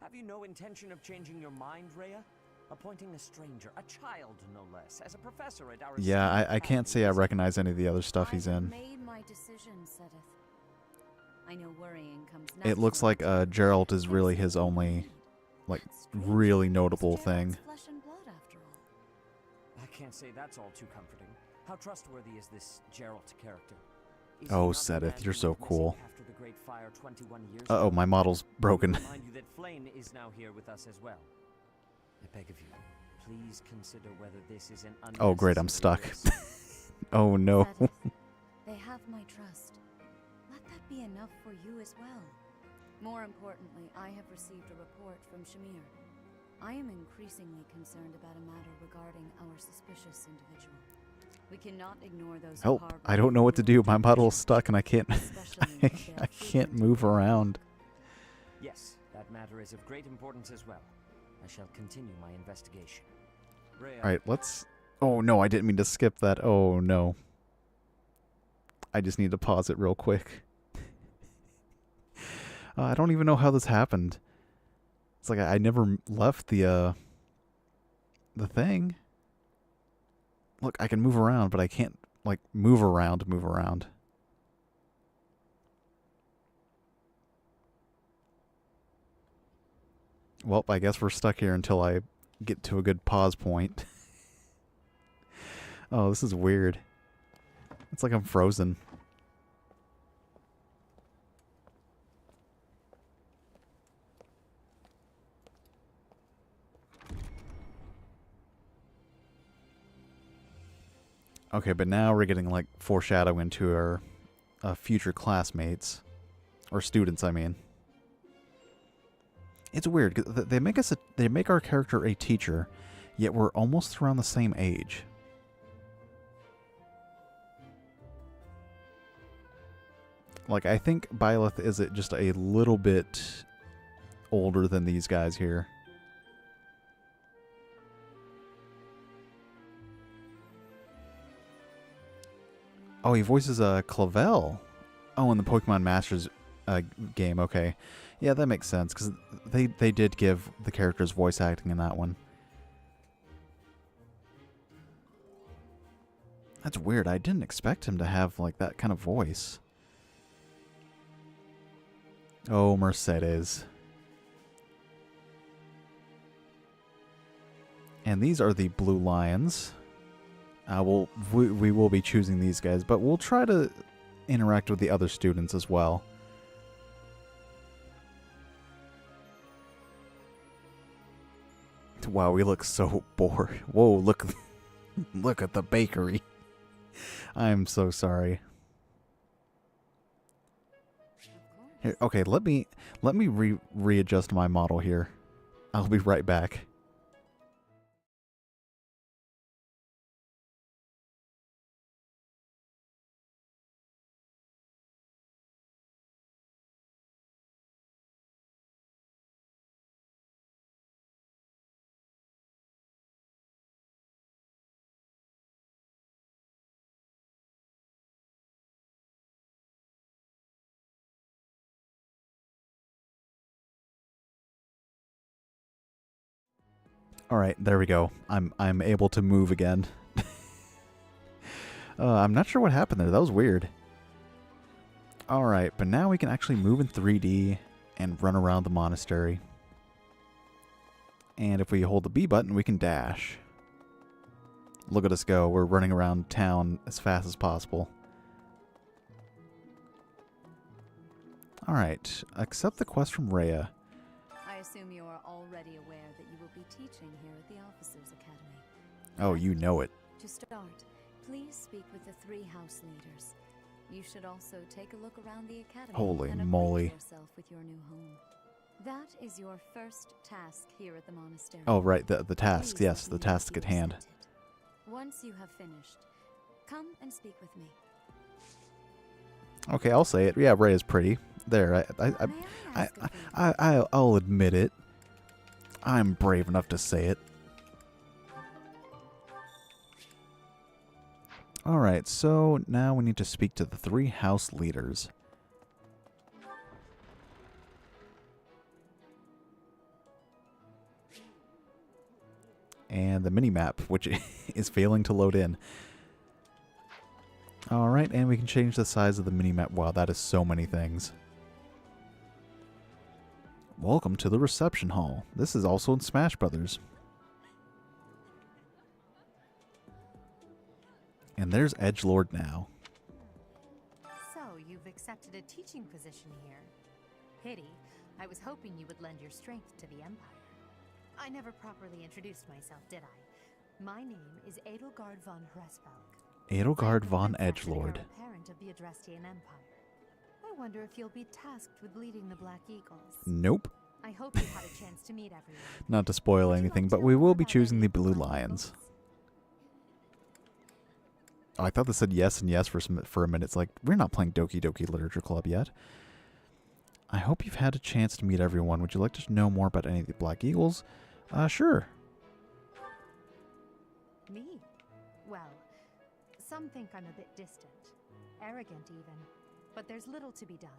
Have you no intention of changing your mind, Rhea? Appointing a stranger, a child no less, as a professor at our Yeah, esteemed I can't say I academy? recognize any of the other stuff he's I have in. made my decision, Sothis. I know worrying comes It looks naturally like to Geralt you. is really his Consider only, me. like, Stranger, really it's notable Geralt's thing. flesh and blood, after all. I can't say that's all too comforting. How trustworthy is this Geralt character? Is he Oh, not the Seth, man you're who so went missing cool. after the Great Fire 21 years Uh-oh, ago? my model's broken. Let me remind you that Flame is now here with us as well. I beg of you, please consider whether this is an Oh, great, I'm stuck. unnecessary risk. Oh, no. Sothis, they have my trust. Let that be enough for you as well. More importantly, I have received a report from Shamir. I am increasingly concerned about a matter regarding our suspicious individual. We cannot ignore those who Help, harbor I don't know what to do. My model's suspicion, stuck and I can't, especially if they are I can't frequent. move around. Yes, that matter is of great importance as well. I shall continue my investigation. Rhea, Alright, let's... Oh, no, I didn't mean to skip that. Oh, no. I just need to pause it real quick. I don't even know how this happened. It's like I never left the thing. Look, I can move around, but I can't, like, move around. Well, I guess we're stuck here until I get to a good pause point. Oh, this is weird. It's like I'm frozen. Okay, but now we're getting like foreshadowing to our future classmates. Or students, I mean. It's weird, 'cause they make our character a teacher, yet we're almost around the same age. Like, I think Byleth is just a little bit older than these guys here. Oh, he voices Clavel. Oh, in the Pokemon Masters game, okay. Yeah, that makes sense, because they did give the characters voice acting in that one. That's weird. I didn't expect him to have, like, that kind of voice. Oh, Mercedes. And these are the Blue Lions. We will be choosing these guys, but we'll try to interact with the other students as well. Wow, we look so bored. Whoa, look look at the bakery. I'm so sorry. Here, okay, let me readjust my model here. I'll be right back. All right, there we go. I'm able to move again. I'm not sure what happened there. That was weird. All right, but now we can actually move in 3D and run around the monastery. And if we hold the B button, we can dash. Look at us go. We're running around town as fast as possible. All right, accept the quest from Rhea. I assume you are already aware that you will be teaching here at the Officers Academy. Oh, you know it. To start, please speak with the 3 house leaders. You should also take a look around the academy Holy and moly. acquaint yourself with your new home. That is your first task here at the monastery. Oh, right, the tasks. Please Yes, let the me know task if at you hand. accept it. Once you have finished, come and speak with me. Okay, I'll say it. Yeah, Ray is pretty. There, I'll admit it. I'm brave enough to say it. Alright, so now we need to speak to the 3 house leaders. And the mini-map, which is failing to load in. Alright, and we can change the size of the mini-map. Wow, that is so many things. Welcome to the reception hall. This is also in Smash Brothers. And there's Edgelord now. So, you've accepted a teaching position here. Pity. I was hoping you would lend your strength to the Empire. I never properly introduced myself, did I? My name is Edelgard von Hresvelg. Edelgard von Edgelord. Parent of the Adrestian Empire. I wonder if you'll be tasked with leading the Black Eagles. Nope. I hope you had a chance to meet everyone. Not to spoil anything, but we will be choosing the Blue Lions. Oh, I thought this said yes and yes for a minute. It's like, we're not playing Doki Doki Literature Club yet. I hope you've had a chance to meet everyone. Would you like to know more about any of the Black Eagles? Sure. Me? Well, some think I'm a bit distant. Arrogant even. But there's little to be done.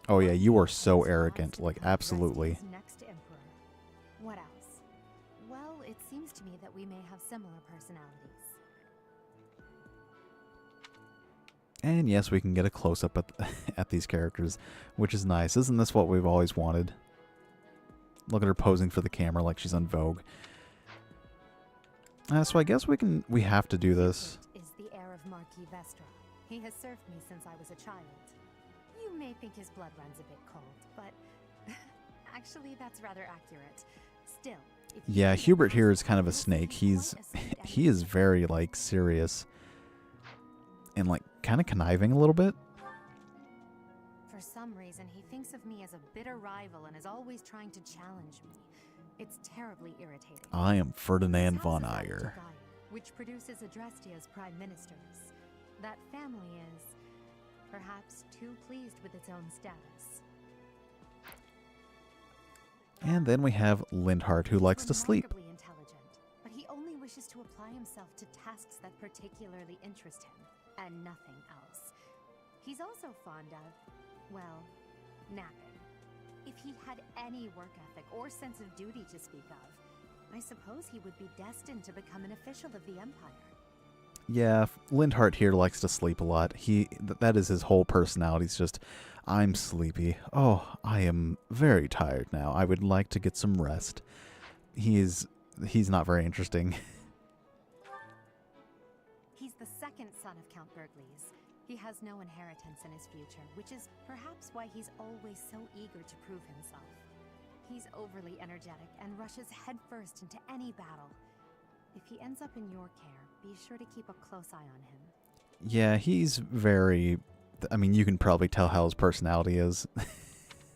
Oh yeah, you are so arrogant. Like, absolutely. Next emperor. What else? Well, it seems to me that we may have similar personalities. And yes, we can get a close-up at these characters, which is nice. Isn't this what we've always wanted? Look at her posing for the camera like she's on Vogue. So I guess we have to do this. Is the heir of Marquis Vestra. He has served me since I was a child. You may think his blood runs a bit cold, but actually that's rather accurate. Still, yeah, Hubert here is kind of a snake. He is very like serious and like kind of conniving a little bit. For some reason, he thinks of me as a bitter rival and is always trying to challenge me. It's terribly irritating. I am Ferdinand von Aegir, which produces Adrestia's prime ministers. That family is perhaps too pleased with its own status. And then we have Lindhart, who likes to sleep. Remarkably intelligent, but he only wishes to apply himself to tasks that particularly interest him, and nothing else. He's also fond of, well, napping. If he had any work ethic or sense of duty to speak of, I suppose he would be destined to become an official of the Empire. Yeah, Lindhart here likes to sleep a lot. That is his whole personality. It's just, I'm sleepy. Oh, I am very tired now. I would like to get some rest. He's not very interesting. He's the second son of Count Bergles. He has no inheritance in his future, which is perhaps why he's always so eager to prove himself. He's overly energetic and rushes headfirst into any battle. If he ends up in your care, be sure to keep a close eye on him. Yeah, he's very... I mean, you can probably tell how his personality is.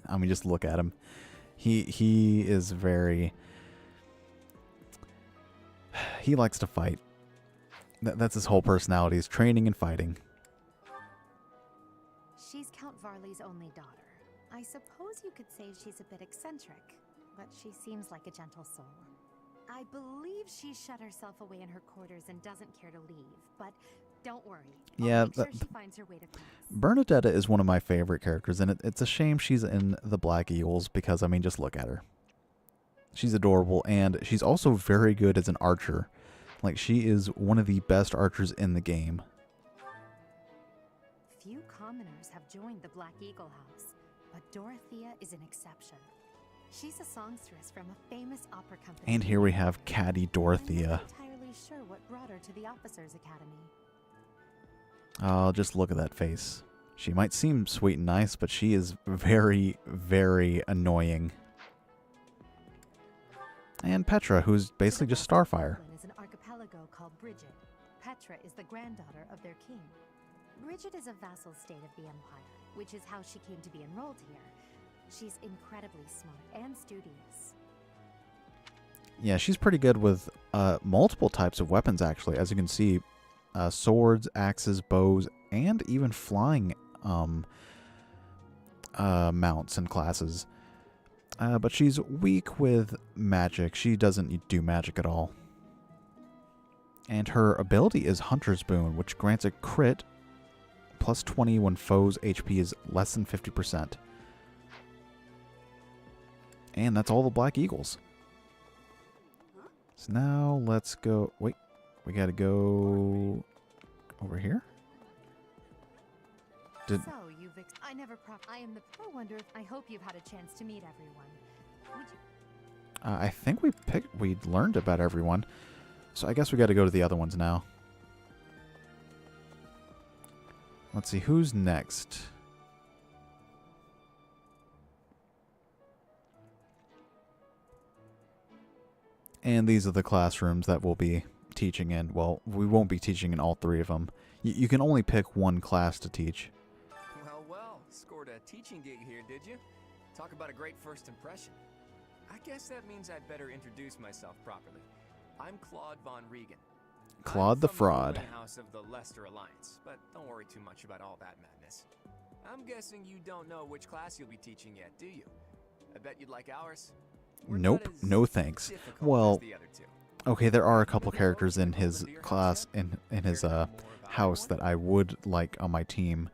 I mean, just look at him. He is very... He likes to fight. That's his whole personality, is training and fighting. She's Count Varley's only daughter. I suppose you could say she's a bit eccentric, but she seems like a gentle soul. I believe she shut herself away in her quarters and doesn't care to leave, but don't worry. Yeah, sure she finds her way to class. Bernadetta is one of my favorite characters, and it's a shame she's in the Black Eagles because, I mean, just look at her. She's adorable, and she's also very good as an archer. Like, she is one of the best archers in the game. Few commoners have joined the Black Eagle House, but Dorothea is an exception. She's a songstress from a famous opera company. And here we have Caddy Dorothea. I'm not entirely sure what brought her to the Officers Academy. Oh, just look at that face. She might seem sweet and nice, but she is very, very annoying. And Petra, who's basically just Starfire. Is an archipelago called Brigid. Petra is the granddaughter of their king. Brigid is a vassal state of the Empire, which is how she came to be enrolled here. She's incredibly smart and studious. Yeah, she's pretty good with multiple types of weapons, actually. As you can see, swords, axes, bows, and even flying mounts and classes. But she's weak with magic. She doesn't do magic at all. And her ability is Hunter's Boon, which grants a crit plus 20 when foes' HP is less than 50%. And that's all the Black Eagles. So now let's go... Wait, we gotta go over here? So, I never I am the pro wonder. I hope you've had a chance to meet everyone. Would you... I think we learned about everyone. So I guess we got to go to the other ones now. Let's see, who's next? And these are the classrooms that we'll be teaching in. Well, we won't be teaching in all three of them. You can only pick one class to teach. Well, scored a teaching gig here, did you? Talk about a great first impression. I guess that means I'd better introduce myself properly. I'm Claude Von Regan. Claude the Fraud. I'm from the house of the Leicester Alliance, but don't worry too much about all that madness. I'm guessing you don't know which class you'll be teaching yet, do you? I bet you'd like ours. Nope, no thanks. Well, okay, there are a couple characters in his class, in his house that I would like on my team.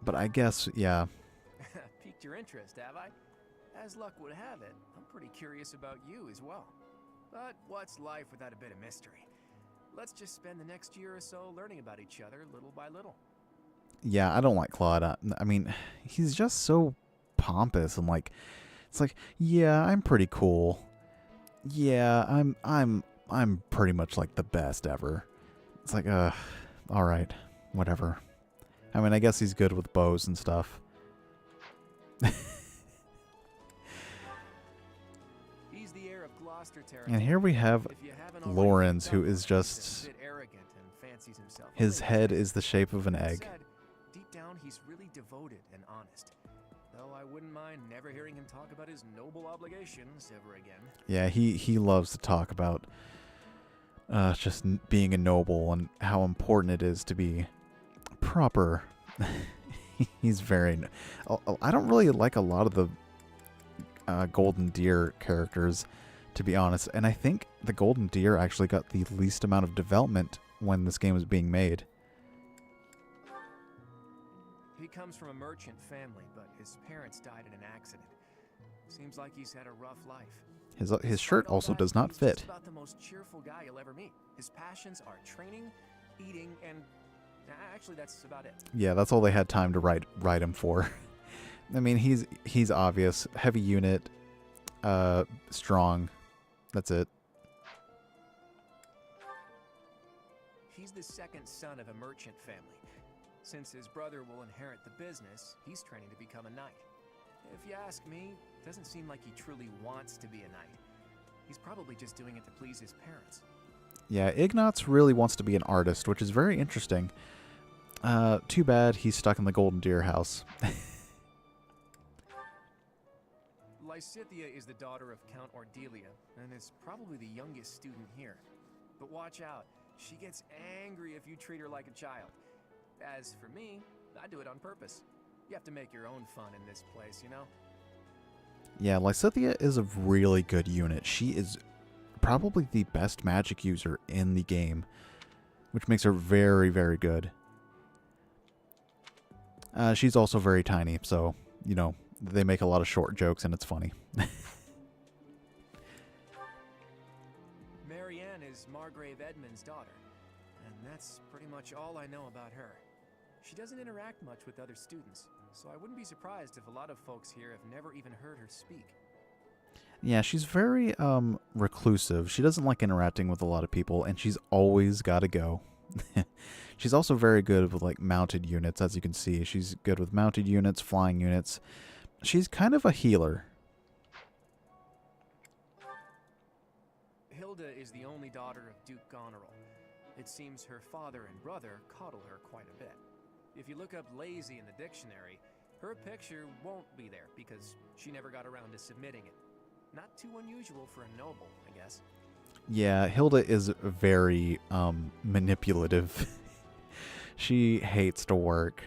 But I guess, yeah. Piqued your interest, have I? As luck would have it, I'm pretty curious about you as well. But what's life without a bit of mystery? Let's just spend the next year or so learning about each other little by little. Yeah, I don't like Claude. I mean, he's just so pompous and like, it's like, yeah, I'm pretty cool. Yeah, I'm pretty much like the best ever. It's like, all right, whatever. I mean, I guess he's good with bows and stuff. And here we have Lawrence, who is just... His head is the shape of an egg. Deep down, he's really devoted and honest. Though I wouldn't mind never hearing him talk about his noble obligations ever again. Yeah, he loves to talk about just being a noble and how important it is to be proper. He's very... I don't really like a lot of the Golden Deer characters, to be honest. And I think the Golden Deer actually got the least amount of development when this game was being made. He comes from a merchant family, but his parents died in an accident. Seems like he's had a rough life. His shirt also does not fit. He's about the most cheerful guy you'll ever meet. His passions are training, eating, and actually that's about it. Yeah, that's all they had time to write him for. I mean, he's obvious. Heavy unit, strong. That's it. He's the second son of a merchant family. Since his brother will inherit the business, he's training to become a knight. If you ask me, it doesn't seem like he truly wants to be a knight. He's probably just doing it to please his parents. Yeah, Ignatz really wants to be an artist, which is very interesting. Too bad he's stuck in the Golden Deer house. Lysithea is the daughter of Count Ordelia, and is probably the youngest student here. But watch out, she gets angry if you treat her like a child. As for me, I do it on purpose. You have to make your own fun in this place, you know? Yeah, Lysithea is a really good unit. She is probably the best magic user in the game, which makes her very, very good. She's also very tiny, so, you know, they make a lot of short jokes and it's funny. Marianne is Margrave Edmund's daughter, and that's pretty much all I know about her. She doesn't interact much with other students, so I wouldn't be surprised if a lot of folks here have never even heard her speak. Yeah, she's very reclusive. She doesn't like interacting with a lot of people, and she's always got to go. She's also very good with like mounted units, as you can see. She's good with mounted units, flying units. She's kind of a healer. Hilda is the only daughter of Duke Goneril. It seems her father and brother coddle her quite a bit. If you look up lazy in the dictionary, her picture won't be there because she never got around to submitting it. Not too unusual for a noble, I guess. Yeah, Hilda is very manipulative. She hates to work,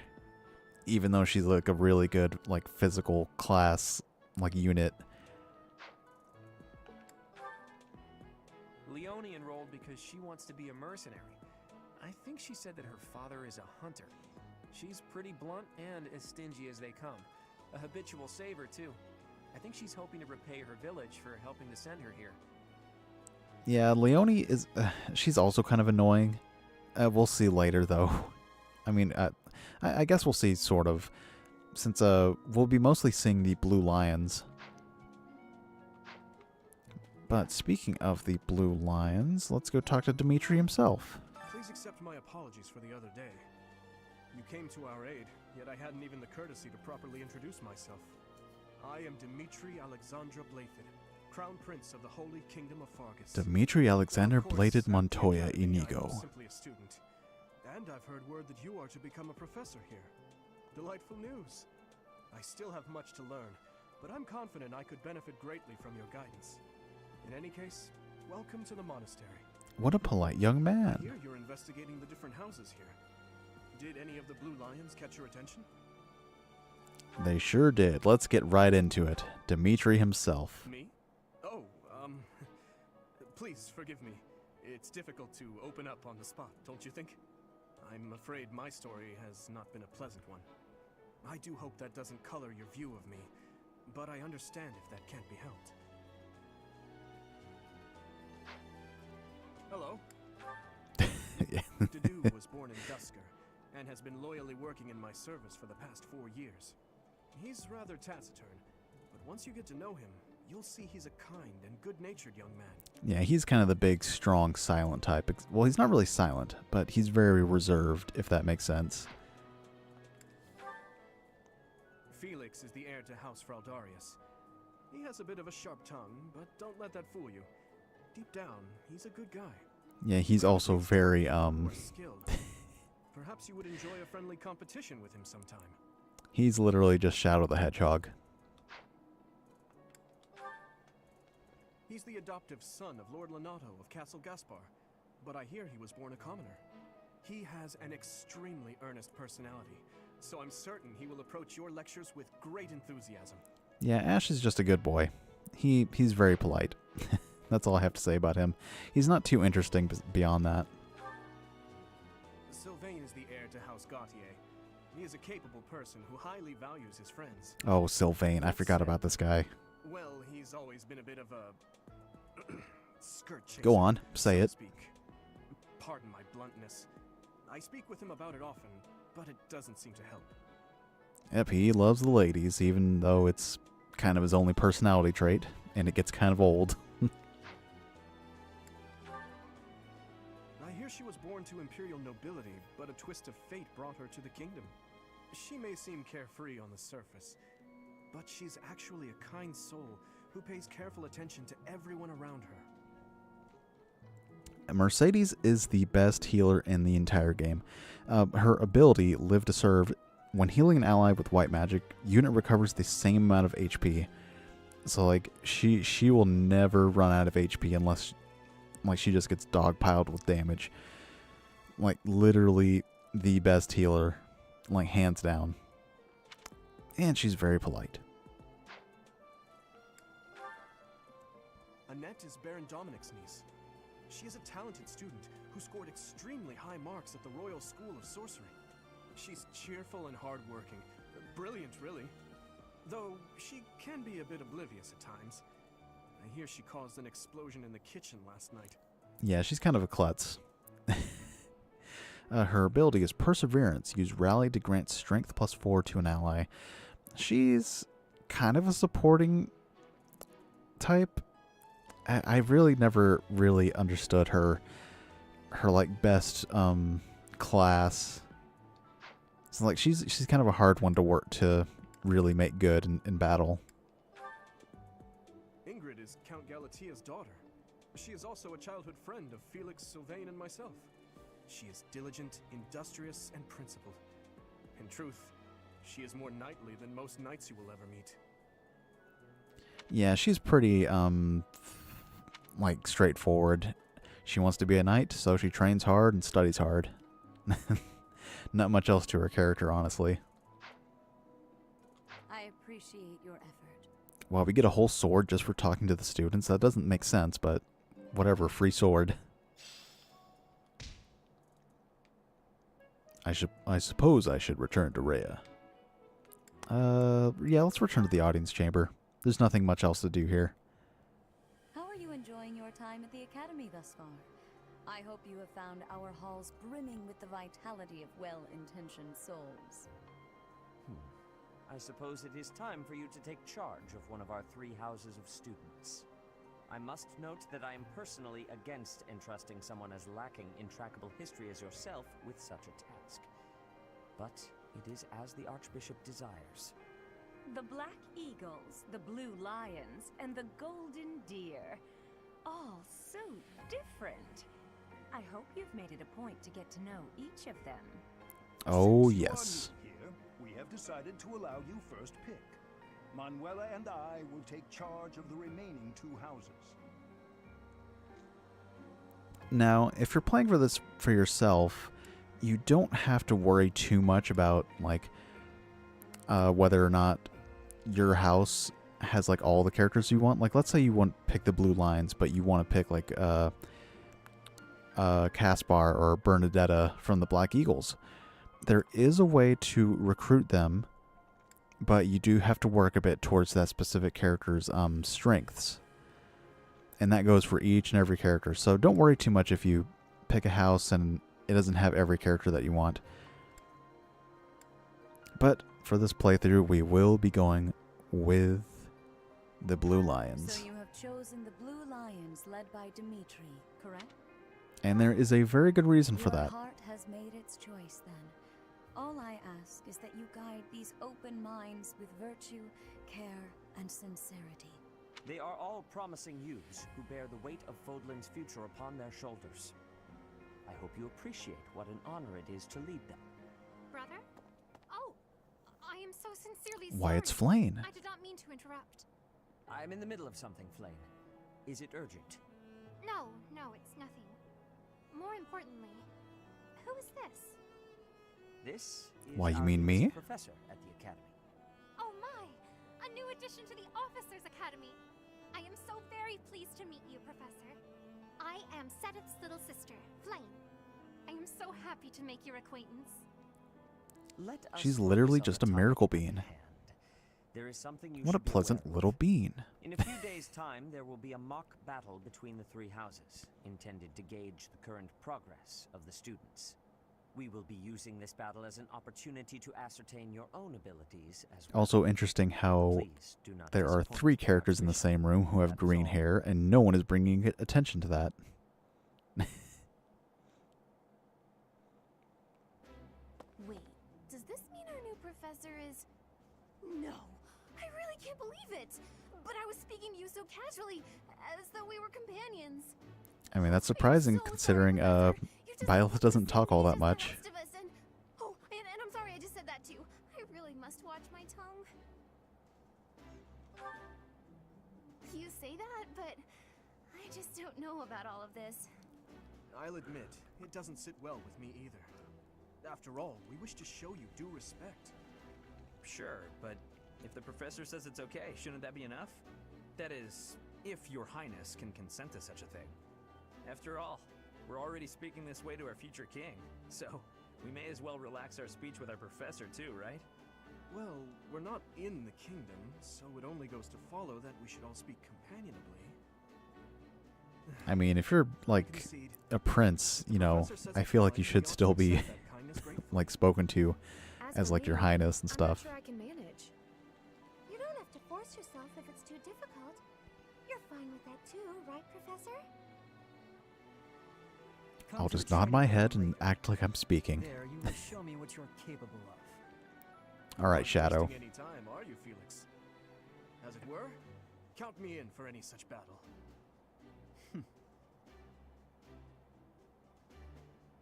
even though she's like a really good like physical class like unit. Leone enrolled because she wants to be a mercenary. I think she said that her father is a hunter. She's pretty blunt and as stingy as they come. A habitual saver, too. I think she's hoping to repay her village for helping to send her here. Yeah, Leone is... she's also kind of annoying. We'll see later, though. I mean, I guess we'll see, sort of. Since we'll be mostly seeing the Blue Lions. But speaking of the Blue Lions, let's go talk to Dimitri himself. Please accept my apologies for the other day. You came to our aid, yet I hadn't even the courtesy to properly introduce myself. I am Dimitri Alexandra Blathed, Crown Prince of the Holy Kingdom of Fargus. Dimitri Alexander Blathed Montoya Inigo. I'm simply a student, and I've heard word that you are to become a professor here. Delightful news. I still have much to learn, but I'm confident I could benefit greatly from your guidance. In any case, welcome to the monastery. What a polite young I man. hear you're investigating the different houses here. Did any of the Blue Lions catch your attention? They sure did. Let's get right into it. Dimitri himself. Me? Oh, please forgive me. It's difficult to open up on the spot, don't you think? I'm afraid my story has not been a pleasant one. I do hope that doesn't color your view of me, but I understand if that can't be helped. Hello. Dedu was born in Dusker, and has been loyally working in my service for the past 4 years. He's rather taciturn, but once you get to know him, you'll see he's a kind and good-natured young man. Yeah, he's kind of the big, strong, silent type. Well, he's not really silent, but he's very reserved, if that makes sense. Felix is the heir to House Fraldarius. He has a bit of a sharp tongue, but don't let that fool you. Deep down, he's a good guy. Yeah, he's also very, skilled. Perhaps you would enjoy a friendly competition with him sometime. He's literally just Shadow the Hedgehog. He's the adoptive son of Lord Lenato of Castle Gaspar, but I hear he was born a commoner. He has an extremely earnest personality, so I'm certain he will approach your lectures with great enthusiasm. Yeah, Ash is just a good boy. He's very polite. That's all I have to say about him. He's not too interesting beyond that. Sylvain is the heir to House Gautier. He is a capable person who highly values his friends. Oh, Sylvain. I forgot about this guy. Well, he's always been a bit of a skirt chaser. Go on, say it. Speak. Pardon my bluntness. I speak with him about it often, but it doesn't seem to help. Yep, he loves the ladies, even though it's kind of his only personality trait, and it gets kind of old. I hear she was born to imperial nobility, but a twist of fate brought her to the kingdom. She may seem carefree on the surface, but she's actually a kind soul who pays careful attention to everyone around her. Mercedes is the best healer in the entire game. Her ability, Live to Serve, when healing an ally with white magic, unit recovers the same amount of HP. So, like, she will never run out of HP unless, like, she just gets dogpiled with damage. Like, literally the best healer, like, hands down. And she's very polite. Annette is Baron Dominic's niece. She is a talented student who scored extremely high marks at the Royal School of Sorcery. She's cheerful and hardworking. Brilliant, really. Though she can be a bit oblivious at times. I hear she caused an explosion in the kitchen last night. Yeah, she's kind of a klutz. Her ability is Perseverance. Use Rally to grant Strength +4 to an ally. She's kind of a supporting type. I really never really understood her like best class. So like she's kind of a hard one to work to really make good in battle. Ingrid is Count Galatia's daughter. She is also a childhood friend of Felix, Sylvain, and myself. She is diligent, industrious, and principled. In truth, she is more knightly than most knights you will ever meet. Yeah, she's pretty like straightforward. She wants to be a knight, so she trains hard and studies hard. not much else to her character, honestly. I appreciate your effort. Wow, we get a whole sword just for talking to the students? That doesn't make sense, but whatever, free sword. I suppose I should return to Rhea. Yeah, let's return to the audience chamber. There's nothing much else to do here. How are you enjoying your time at the Academy thus far? I hope you have found our halls brimming with the vitality of well-intentioned souls. I suppose it is time for you to take charge of one of our 3 houses of students. I must note that I am personally against entrusting someone as lacking in trackable history as yourself with such a task. But it is as the Archbishop desires. The Black Eagles, the Blue Lions, and the Golden Deer. All so different. I hope you've made it a point to get to know each of them. Oh, Since you are yes. new here, we have decided to allow you first pick. Manuela and I will take charge of the remaining 2 houses. Now, if you're playing for this for yourself, you don't have to worry too much about, like, whether or not your house has, like, all the characters you want. Like, let's say you want to pick the Blue Lions, but you want to pick, like, Caspar or Bernadetta from the Black Eagles. There is a way to recruit them, but you do have to work a bit towards that specific character's strengths. And that goes for each and every character. So don't worry too much if you pick a house and it doesn't have every character that you want. But for this playthrough, we will be going with the Blue Lions. So you have chosen the Blue Lions led by Dimitri, correct? And there is a very good reason for Your that. heart has made its choice then. All I ask is that you guide these open minds with virtue, care, and sincerity. They are all promising youths who bear the weight of Fodlan's future upon their shoulders. I hope you appreciate what an honor it is to lead them. Brother? Oh, I am so sincerely Why, sorry. it's Flane. I did not mean to interrupt. I'm in the middle of something, Flane. Is it urgent? No, it's nothing. More importantly, who is this? This is Why, you our mean me? newest professor at the Academy. Oh my! A new addition to the Officers Academy! I am so very pleased to meet you, Professor. I am Sethith's little sister, Flame. I am so happy to make your acquaintance. Let us She's focus literally on just the a topic miracle at bean. hand. There is something you What a should be pleasant aware little of. bean. In a few days' time, there will be a mock battle between the 3 houses, intended to gauge the current progress of the students. We will be using this battle as an opportunity to ascertain your own abilities as well. Also interesting how Please do not there are disappoint 3 the characters in the Archbishop. same room who have That is green all. hair, and no one is bringing attention to that. Wait, does this mean our new professor is... No, I really can't believe it! But I was speaking to you so casually, as though we were companions. I mean, that's surprising so sorry, considering Professor. You just Violet looked doesn't the talk same all age that as much. The rest of us and... Oh, and I'm sorry, I just said that too. I really must watch my tongue. You say that, but I just don't know about all of this. I'll admit, it doesn't sit well with me either. After all, we wish to show you due respect. Sure, but if the professor says it's okay, shouldn't that be enough? That is, if your highness can consent to such a thing. After all, we're already speaking this way to our future king, so we may as well relax our speech with our professor too, right? Well, we're not in the kingdom, so it only goes to follow that we should all speak companionably. I mean, if you're like Concede. a prince, you know, Professor says I it's feel like fine, you we should ought to still be accept that kindness gratefully. like spoken to as for like your me, highness and I'm stuff. not sure I can manage. You don't have to force yourself if it's too difficult. You're fine with that too, right, Professor? I'll just nod my head and act like I'm speaking. There, you will show me what you're capable of. All right, Not Shadow. wasting any time, are you, Felix? As it were, count me in for any such battle.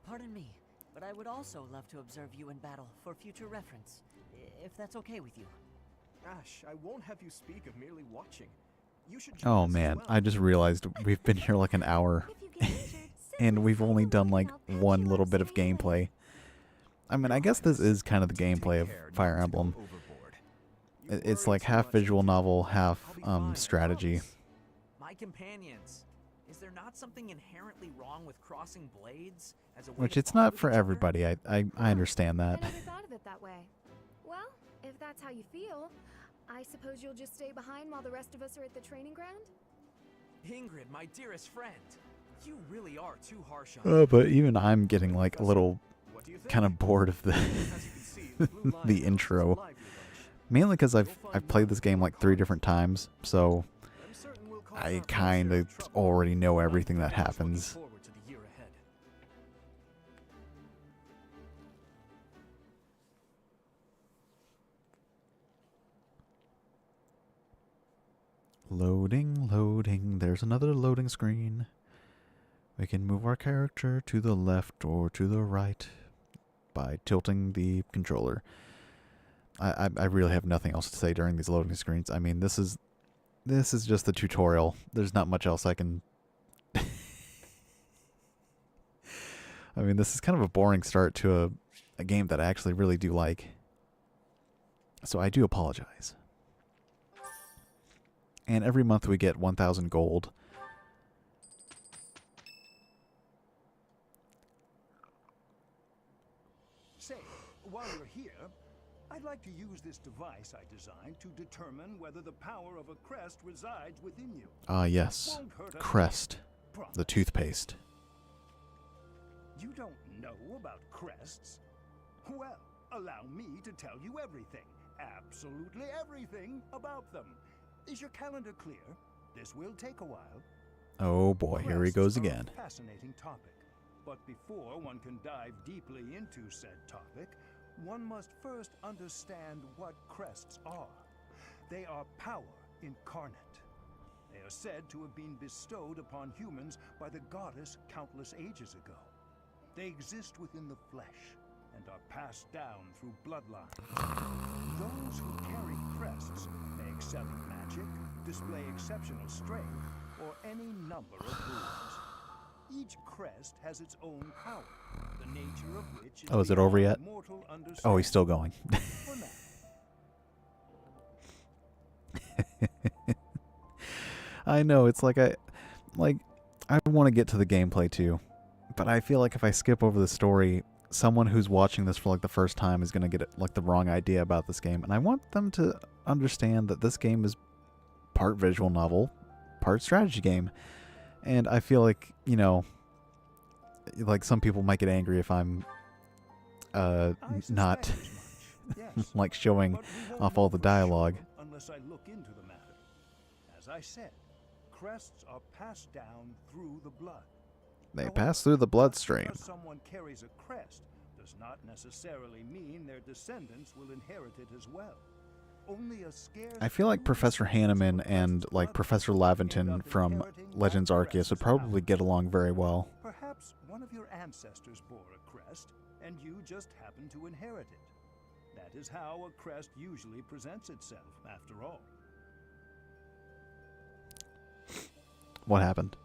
Pardon me, but I would also love to observe you in battle for future reference, if that's okay with you. Ash, I won't have you speak of merely watching. You should join Oh us as man, well. I just realized we've been here like an hour If you get injured, and we've only done like I'll patch one you little up bit of so you live. gameplay. I mean, I guess this is kind of the gameplay of Fire Emblem. It's like half visual novel, half strategy. My companions. Is there not something inherently wrong with crossing blades as a way Which to it's bond not with for each other? everybody. I understand that. I never thought of it that way. Well, if that's how you feel, I suppose you'll just stay behind while the rest of us are at the training ground? Ingrid, my dearest friend. You really are too harsh on me. But even I'm getting like a little kind of bored of the the intro. Mainly because I've played this game like 3 different times, so I kind of already know everything that happens. Loading, loading. There's another loading screen. We can move our character to the left or to the right by tilting the controller. I really have nothing else to say during these loading screens. I mean, this is just the tutorial. There's not much else I can... I mean, this is kind of a boring start to a game that I actually really do like. So I do apologize. And every month we get 1,000 gold. Say, while you're here, I'd like to use this device I designed to determine whether the power of a crest resides within you. Ah, yes. Crest. The toothpaste. You don't know about crests? Well, allow me to tell you everything, absolutely everything about them. Is your calendar clear? This will take a while. Oh boy, here he goes Crests are again. a fascinating topic. But before one can dive deeply into said topic, one must first understand what crests are. They are power incarnate. They are said to have been bestowed upon humans by the goddess countless ages ago. They exist within the flesh and are passed down through bloodlines. Those who carry crests may excel in magic, display exceptional strength, or any number of rules. Each crest has its own power, the nature of which is Oh, is it over yet? mortal understanding. Oh, he's still going. For now. I know, it's like I want to get to the gameplay too. But I feel like if I skip over the story, someone who's watching this for like the first time is going to get like the wrong idea about this game. And I want them to understand that this game is part visual novel, part strategy game. And I feel like, you know, like some people might get angry if I'm not like showing off all the dialogue. Unless I look into the matter. As I said, crests are passed down through the blood. They pass through the bloodstream. Because someone carries a crest does not necessarily mean their descendants will inherit it as well. Only a scarce I feel like Professor Hanneman and like Professor Laventon from Legends Arceus would probably get along very well. Perhaps one of your ancestors bore a crest, and you just happen to inherit it. That is how a crest usually presents itself, after all. What happened?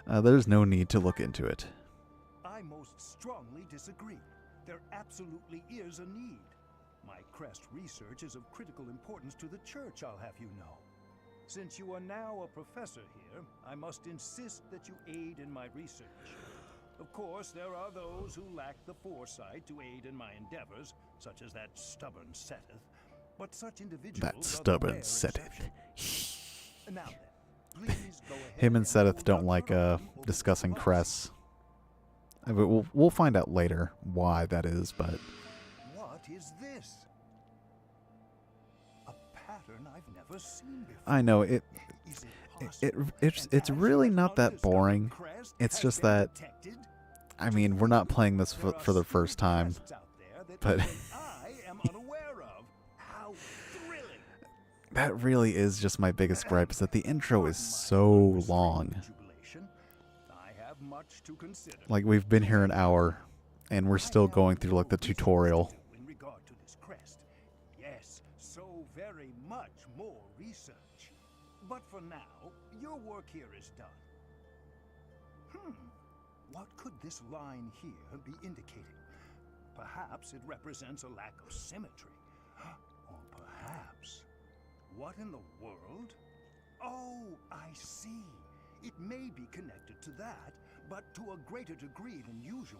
There's no need to look into it. I most strongly disagree. There absolutely is a need. My crest research is of critical importance to the church, I'll have you know. Since you are now a professor here, I must insist that you aid in my research. Of course, there are those who lack the foresight to aid in my endeavors, such as that stubborn Sothis. But such individuals That are the stubborn rare Sothis. exception. Now then, please go ahead Him and Seth don't like discussing crests. We'll find out later why that is, but What is this? A pattern I've never seen before. I know Is it it's really not that boring. It's just that I mean, we're not playing this for the first time, but I am unaware of? How thrilling! that really is just my biggest gripe, is that the intro is so long. I have much to consider. Like, we've been here an hour, and we're still going through, like, the tutorial. In regard to this crest, yes, so very much more research. But for now, your work here is done. What could this line here be indicating? Perhaps it represents a lack of symmetry. Or perhaps... What in the world? Oh, I see. It may be connected to that, but to a greater degree than usual.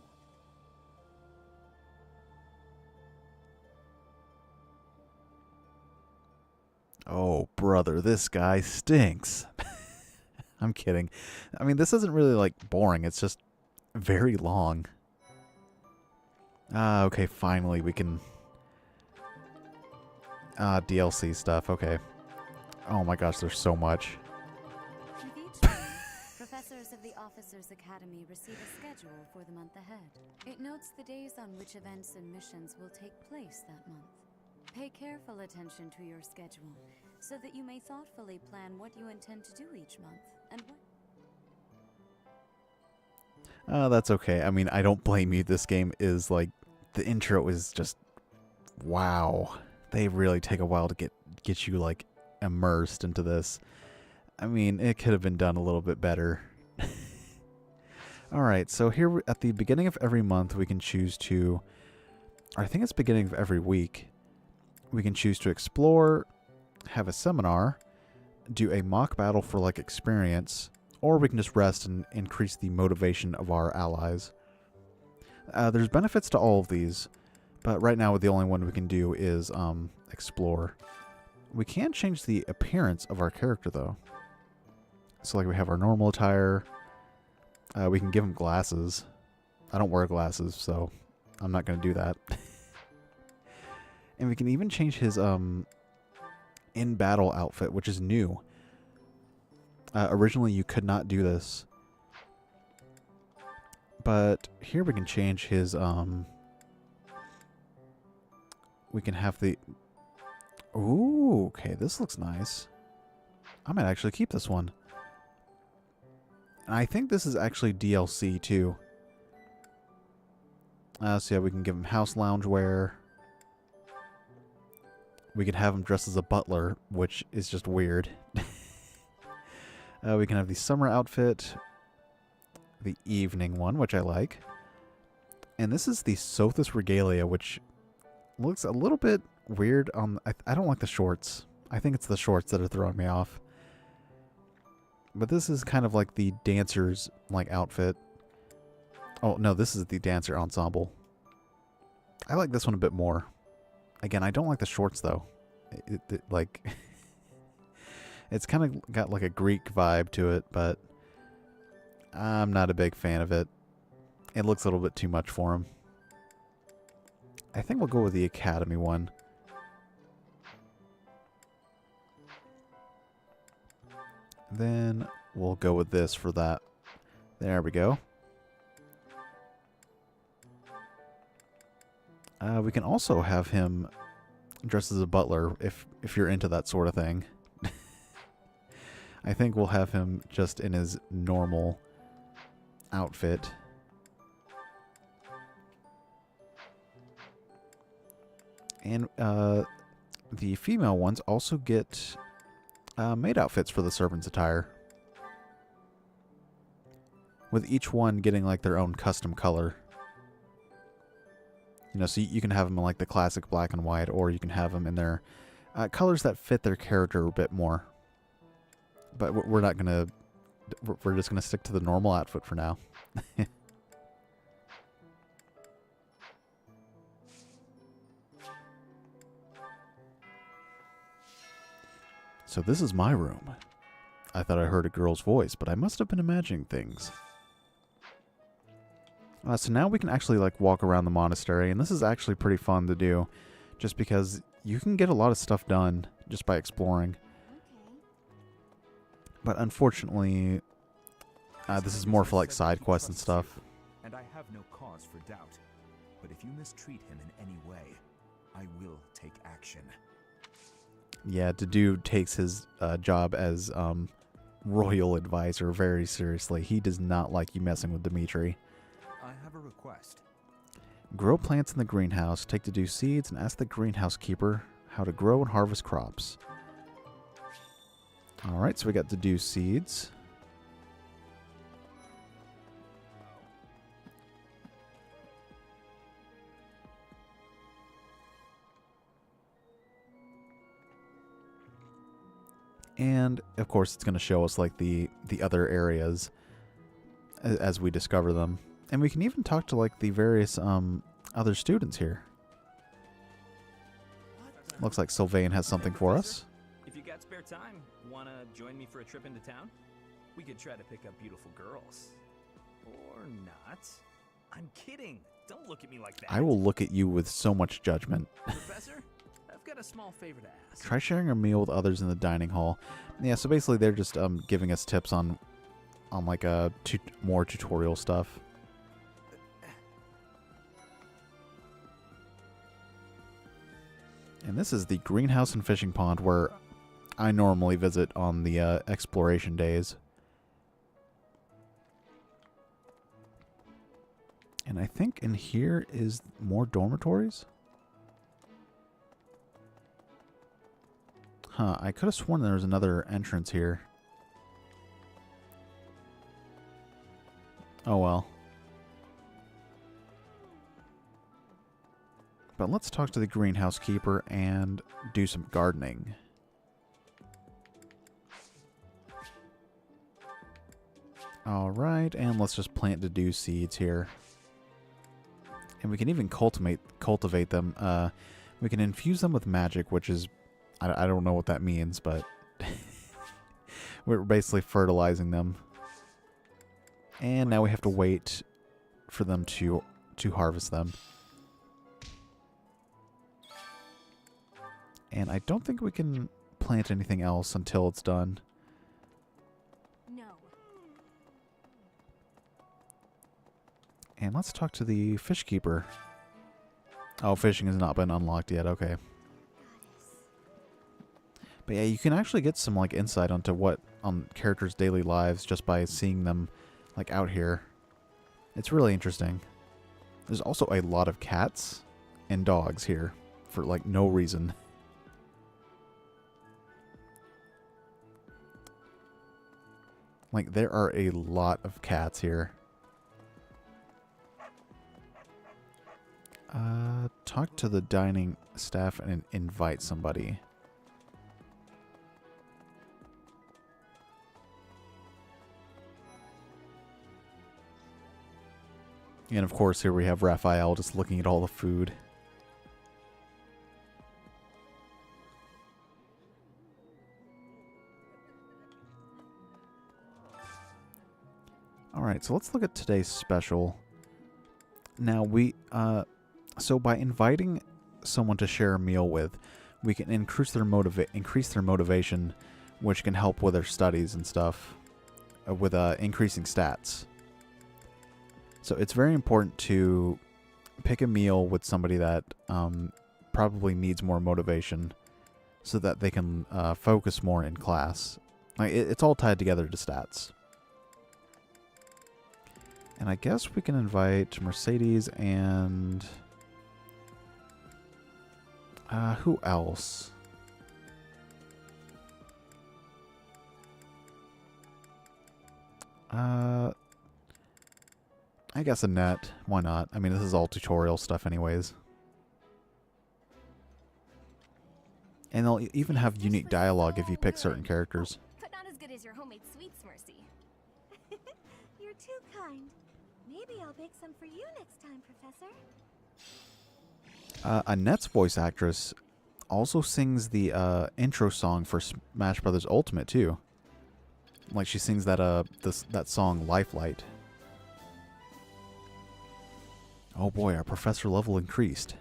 Oh, brother, this guy stinks. I'm kidding. I mean, this isn't really, like, boring. It's just very long. Okay, finally we can... DLC stuff, okay. Oh my gosh, there's so much. With each month, professors of the Officers Academy receive a schedule for the month ahead. It notes the days on which events and missions will take place that month. Pay careful attention to your schedule, so that you may thoughtfully plan what you intend to do each month, and what... That's okay. I mean, I don't blame you. This game is, like, the intro is just... Wow. They really take a while to get you, like, immersed into this. I mean, it could have been done a little bit better. Alright, so here at the beginning of every month, we can choose to... I think it's beginning of every week. We can choose to explore, have a seminar, do a mock battle for, like, experience, or we can just rest and increase the motivation of our allies. There's benefits to all of these, but right now the only one we can do is explore. We can change the appearance of our character, though. So, like, we have our normal attire. We can give him glasses. I don't wear glasses, so I'm not going to do that. And we can even change his in-battle outfit, which is new. Originally, you could not do this. But here we can change his... we can have the... Ooh, okay, this looks nice. I might actually keep this one. And I think this is actually DLC, too. So yeah, we can give him house loungewear. We could have him dressed as a butler, which is just weird. We can have the summer outfit, the evening one, which I like. And this is the Sothis regalia, which looks a little bit weird. I don't like the shorts. I think it's the shorts that are throwing me off. But this is kind of like the dancer's like outfit. Oh, no, this is the dancer ensemble. I like this one a bit more. Again, I don't like the shorts, though. Like, it's kind of got like a Greek vibe to it, but I'm not a big fan of it. It looks a little bit too much for him. I think we'll go with the Academy one. Then we'll go with this for that. There we go. We can also have him dressed as a butler if you're into that sort of thing. I think we'll have him just in his normal outfit. And the female ones also get maid outfits for the servant's attire. With each one getting like their own custom color. You know, so you can have them in like the classic black and white, or you can have them in their colors that fit their character a bit more. But we're not going to... We're just going to stick to the normal outfit for now. So this is my room. I thought I heard a girl's voice, but I must have been imagining things. So now we can actually like walk around the monastery, and this is actually pretty fun to do, just because you can get a lot of stuff done just by exploring. But unfortunately, this is more for like side quests and stuff. And I have no cause for doubt. But if you mistreat him in any way, I will take action. Yeah, Dedu takes his job as royal advisor very seriously. He does not like you messing with Dimitri. I have a request. Grow plants in the greenhouse, take Dedu seeds, and ask the greenhouse keeper how to grow and harvest crops. Alright, so we got Dedu seeds. And of course it's going to show us like the other areas as we discover them. And we can even talk to like the various other students here. Looks like Sylvain has something for us. If you got spare time, wanna join me for a trip into town? We could try to pick up beautiful girls. Or not. I'm kidding. Don't look at me like that. I will look at you with so much judgment. Professor, I've got a small favor to ask. Try sharing a meal with others in the dining hall. Yeah, so basically they're just giving us tips on like more tutorial stuff. And this is the greenhouse and fishing pond where I normally visit on the exploration days. And I think in here is more dormitories. Huh, I could have sworn there was another entrance here. Oh well. But let's talk to the greenhouse keeper and do some gardening. Alright, and let's just plant dew seeds here. And we can even cultivate them. We can infuse them with magic, which is... I don't know what that means, but... we're basically fertilizing them. And now we have to wait for them to harvest them. And I don't think we can plant anything else until it's done. No. And let's talk to the fish keeper. Oh, fishing has not been unlocked yet. Okay. But yeah, you can actually get some like insight onto what on characters' daily lives just by seeing them like out here. It's really interesting. There's also a lot of cats and dogs here for like no reason. Like, there are a lot of cats here. Talk to the dining staff and invite somebody. And of course, here we have Raphael just looking at all the food. Alright, so let's look at today's special. Now so by inviting someone to share a meal with, we can increase their motivation, which can help with their studies and stuff, with increasing stats. So it's very important to pick a meal with somebody that probably needs more motivation, so that they can focus more in class. Like, it's all tied together to stats. And I guess we can invite Mercedes and... who else? I guess Annette. Why not? I mean, this is all tutorial stuff anyways. And they'll even have unique dialogue if you pick certain characters. But not as good as your homemade sweets, Mercy. You're too kind. Maybe I'll bake some for you next time, Professor. Annette's voice actress also sings the intro song for Smash Bros. Ultimate too. Like, she sings that that song Lifelight. Oh boy, our professor level increased.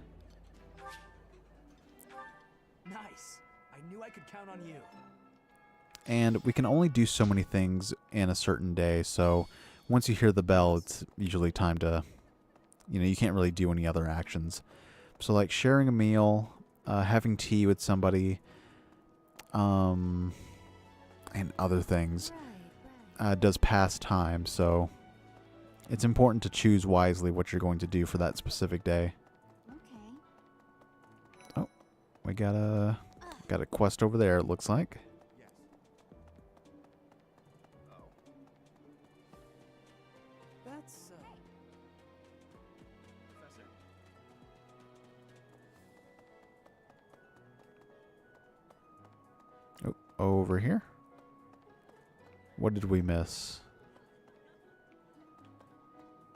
Nice. I knew I could count on you. And we can only do so many things in a certain day, so once you hear the bell, it's usually time to, you can't really do any other actions. So like sharing a meal, having tea with somebody, and other things does pass time, so it's important to choose wisely what you're going to do for that specific day. Okay. Oh, we got a quest over there, it looks like. That's, Professor? Oh, over here. What did we miss?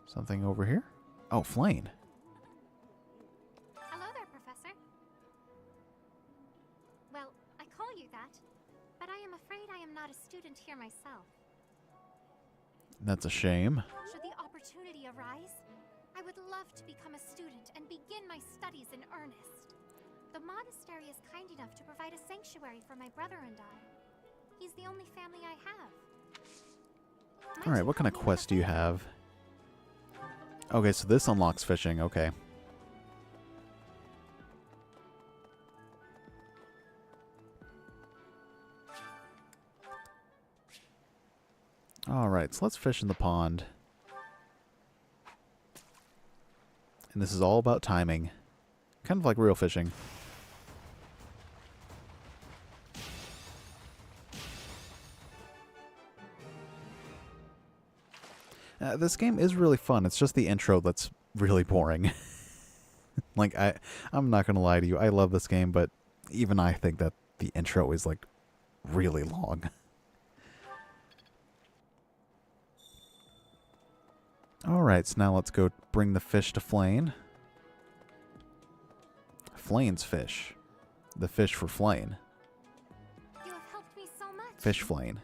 Something over here? Oh, Flane. Hello there, Professor. Well, I call you that, but I am afraid I am not a student here myself. That's a shame. Should the opportunity arise, I would love to become a student and begin my studies in earnest. The monastery is kind enough to provide a sanctuary for my brother and I. He's the only family I have. Alright, what kind of quest do you have? Okay, so this unlocks fishing. Okay. Alright, so let's fish in the pond. And this is all about timing. Kind of like real fishing. This game is really fun. It's just the intro that's really boring. Like, I'm not going to lie to you. I love this game, but even I think that the intro is, like, really long. Alright, so now let's go bring the fish to Flane. Flane's fish. The fish for Flane. You have helped me so much. Fish Flane.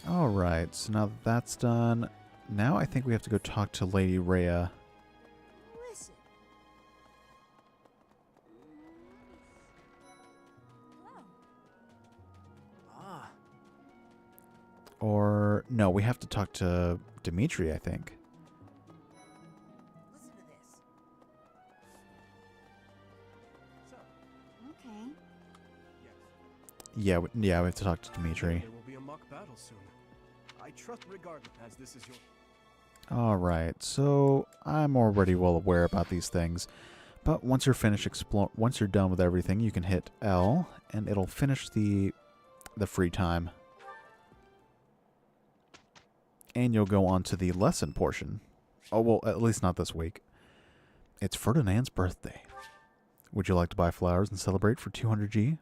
Alright, so now that that's done, now I think we have to go talk to Lady Rhea. Listen. Ah. Or, no, we have to talk to Dimitri, I think. Listen to this. Okay. Yeah, we have to talk to Dimitri. There will be a mock battle soon. I trust regardless, as this is your... Alright, so I'm already well aware about these things. But once you're finished once you're done with everything, you can hit L, and it'll finish the free time. And you'll go on to the lesson portion. Oh, well, at least not this week. It's Ferdinand's birthday. Would you like to buy flowers and celebrate for 200G?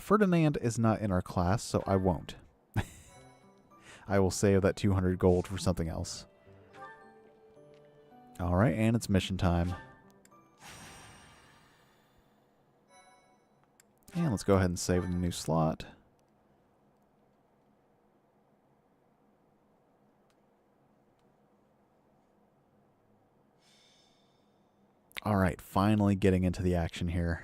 Ferdinand is not in our class, so I won't. I will save that 200 gold for something else. Alright, and it's mission time. And let's go ahead and save in the new slot. Alright, finally getting into the action here.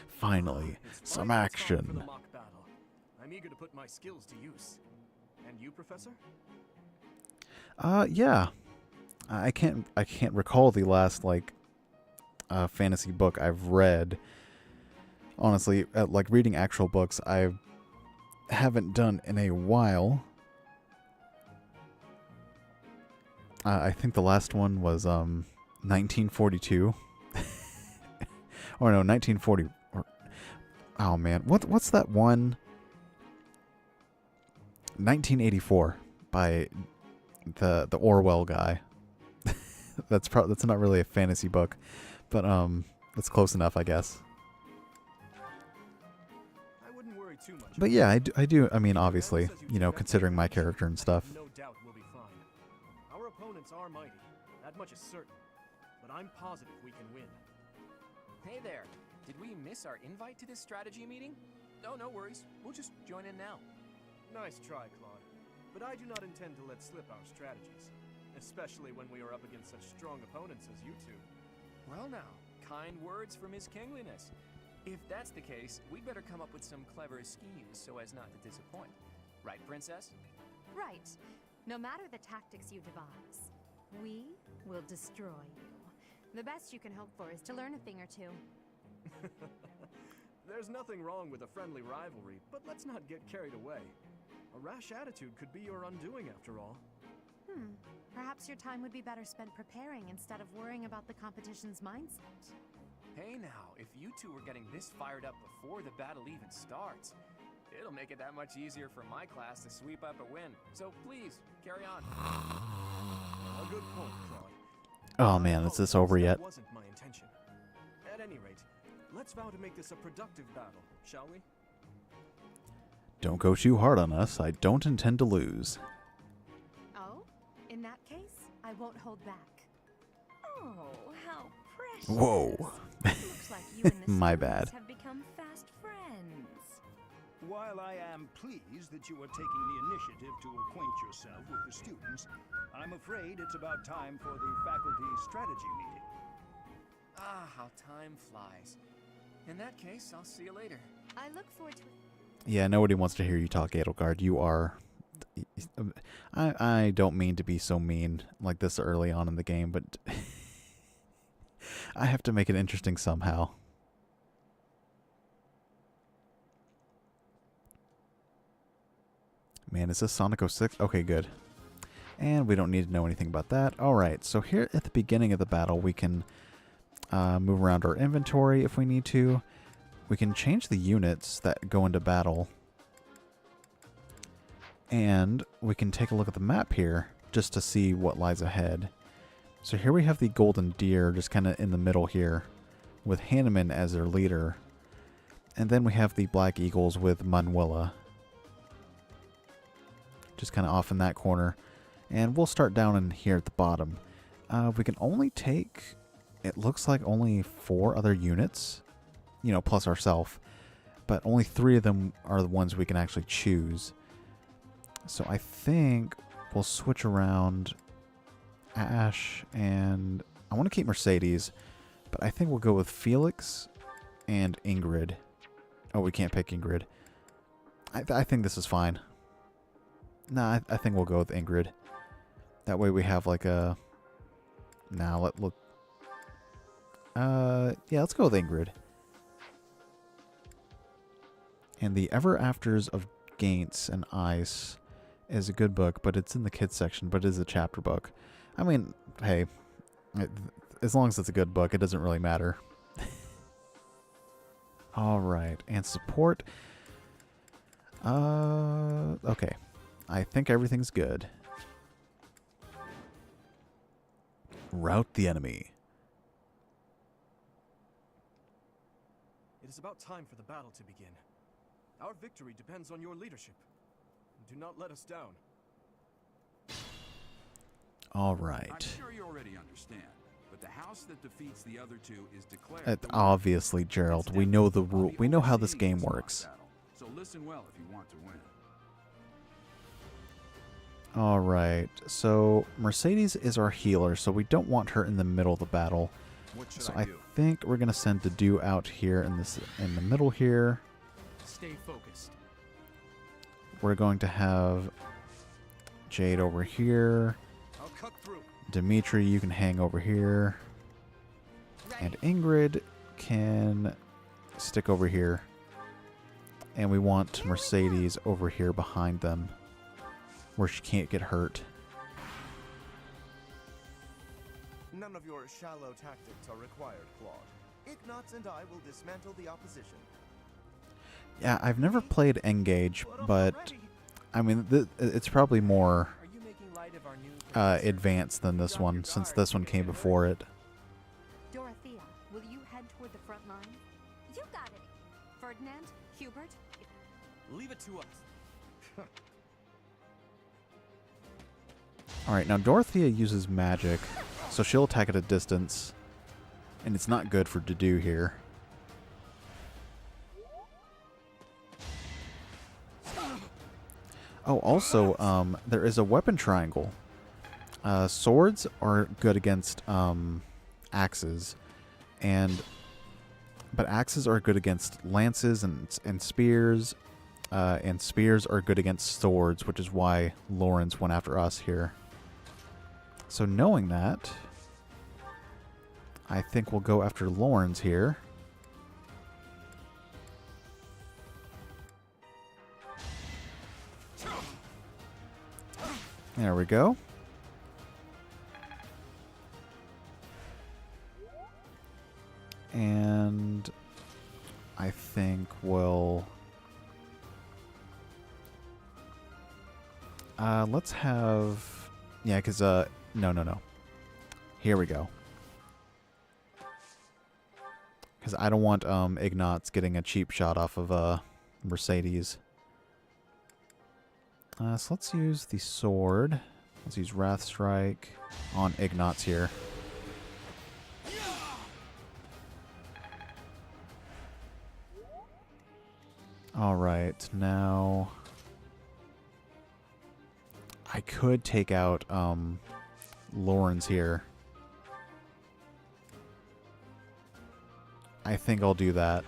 Finally, some action. I'm eager to put my skills to use. And you, Professor? Yeah. I can't recall the last fantasy book I've read. Honestly, like reading actual books, I haven't done in a while. I think the last one was 1942. Or no, 1940. Oh man, what's that one? 1984 by the Orwell guy. That's not really a fantasy book, but that's close enough, I guess. I wouldn't worry too much. But yeah, I do. I mean, obviously, you know, considering my character and stuff. No doubt we'll be fine. Our opponents are mighty, that much is certain. But I'm positive we can win. Hey there. Did we miss our invite to this strategy meeting? No worries. We'll just join in now. Nice try, Claude. But I do not intend to let slip our strategies. Especially when we are up against such strong opponents as you two. Well now, kind words from His Kingliness. If that's the case, we'd better come up with some clever schemes so as not to disappoint. Right, Princess? Right. No matter the tactics you devise, we will destroy you. The best you can hope for is to learn a thing or two. There's nothing wrong with a friendly rivalry, but let's not get carried away. A rash attitude could be your undoing after all. Perhaps your time would be better spent preparing instead of worrying about the competition's mindset. Hey now, if you two were getting this fired up before the battle even starts, it'll make it that much easier for my class to sweep up a win. So please, carry on. A good point, Claude. Oh man, is this over yet? That wasn't my intention. At any rate, let's vow to make this a productive battle, shall we? Don't go too hard on us. I don't intend to lose. Oh? In that case, I won't hold back. Oh, how precious. Whoa. Looks like you and the My students bad. have become fast friends. While I am pleased that you are taking the initiative to acquaint yourself with the students, I'm afraid it's about time for the faculty strategy meeting. Ah, how time flies. In that case, I'll see you later. I look forward to Yeah, nobody wants to hear you talk, Edelgard. You are... I don't mean to be so mean like this early on in the game, but... I have to make it interesting somehow. Man, is this Sonic 06? Okay, good. And we don't need to know anything about that. Alright, so here at the beginning of the battle, we can move around our inventory if we need to. We can change the units that go into battle. And we can take a look at the map here just to see what lies ahead. So here we have the Golden Deer just kind of in the middle here with Hanneman as their leader. And then we have the Black Eagles with Manuela just kind of off in that corner. And we'll start down in here at the bottom. We can only take, it looks like only 4 other units, you know, plus ourselves. But only 3 of them are the ones we can actually choose. So I think we'll switch around Ash and I want to keep Mercedes, but I think we'll go with Felix and Ingrid. Oh, we can't pick Ingrid. I think this is fine. Nah, I think we'll go with Ingrid. That way we have like a... Nah, yeah, let's go with Ingrid. And the Ever Afters of Gaints and Ice is a good book, but it's in the kids section, but it is a chapter book. I mean, hey, as long as it's a good book, it doesn't really matter. Alright, and support. Okay. I think everything's good. Rout the enemy. It is about time for the battle to begin. Our victory depends on your leadership. Do not let us down. All right. I'm sure you already understand, but the house that defeats the other 2 is declared. Obviously, Gerald, we know the rule. We know how this game works. So listen well if you want to win. All right. So Mercedes is our healer, so we don't want her in the middle of the battle. So I think we're gonna send Dedu out here in the middle here. Stay focused. We're going to have Jade over here. I'll cut through. Dimitri, you can hang over here. And Ingrid can stick over here. And we want Mercedes over here behind them, where she can't get hurt. None of your shallow tactics are required, Claude. Ignatz and I will dismantle the opposition. Yeah, I've never played Engage, but I mean, it's probably more advanced than this one, since this one came before it. Dorothea, will you head toward the front line? You got it. Ferdinand? Hubert? Leave it to us. Alright, now Dorothea uses magic, so she'll attack at a distance, and it's not good for Dedu here. Oh, also, there is a weapon triangle. Swords are good against axes, but axes are good against lances and spears, and spears are good against swords, which is why Lawrence went after us here. So knowing that, I think we'll go after Lawrence here. There we go. And I think we'll... let's have... Yeah, because... No. Here we go. Because I don't want Ignatz getting a cheap shot off of Mercedes. So let's use the sword. Let's use Wrath Strike on Ignatz here. Alright, now I could take out Lawrence here. I think I'll do that.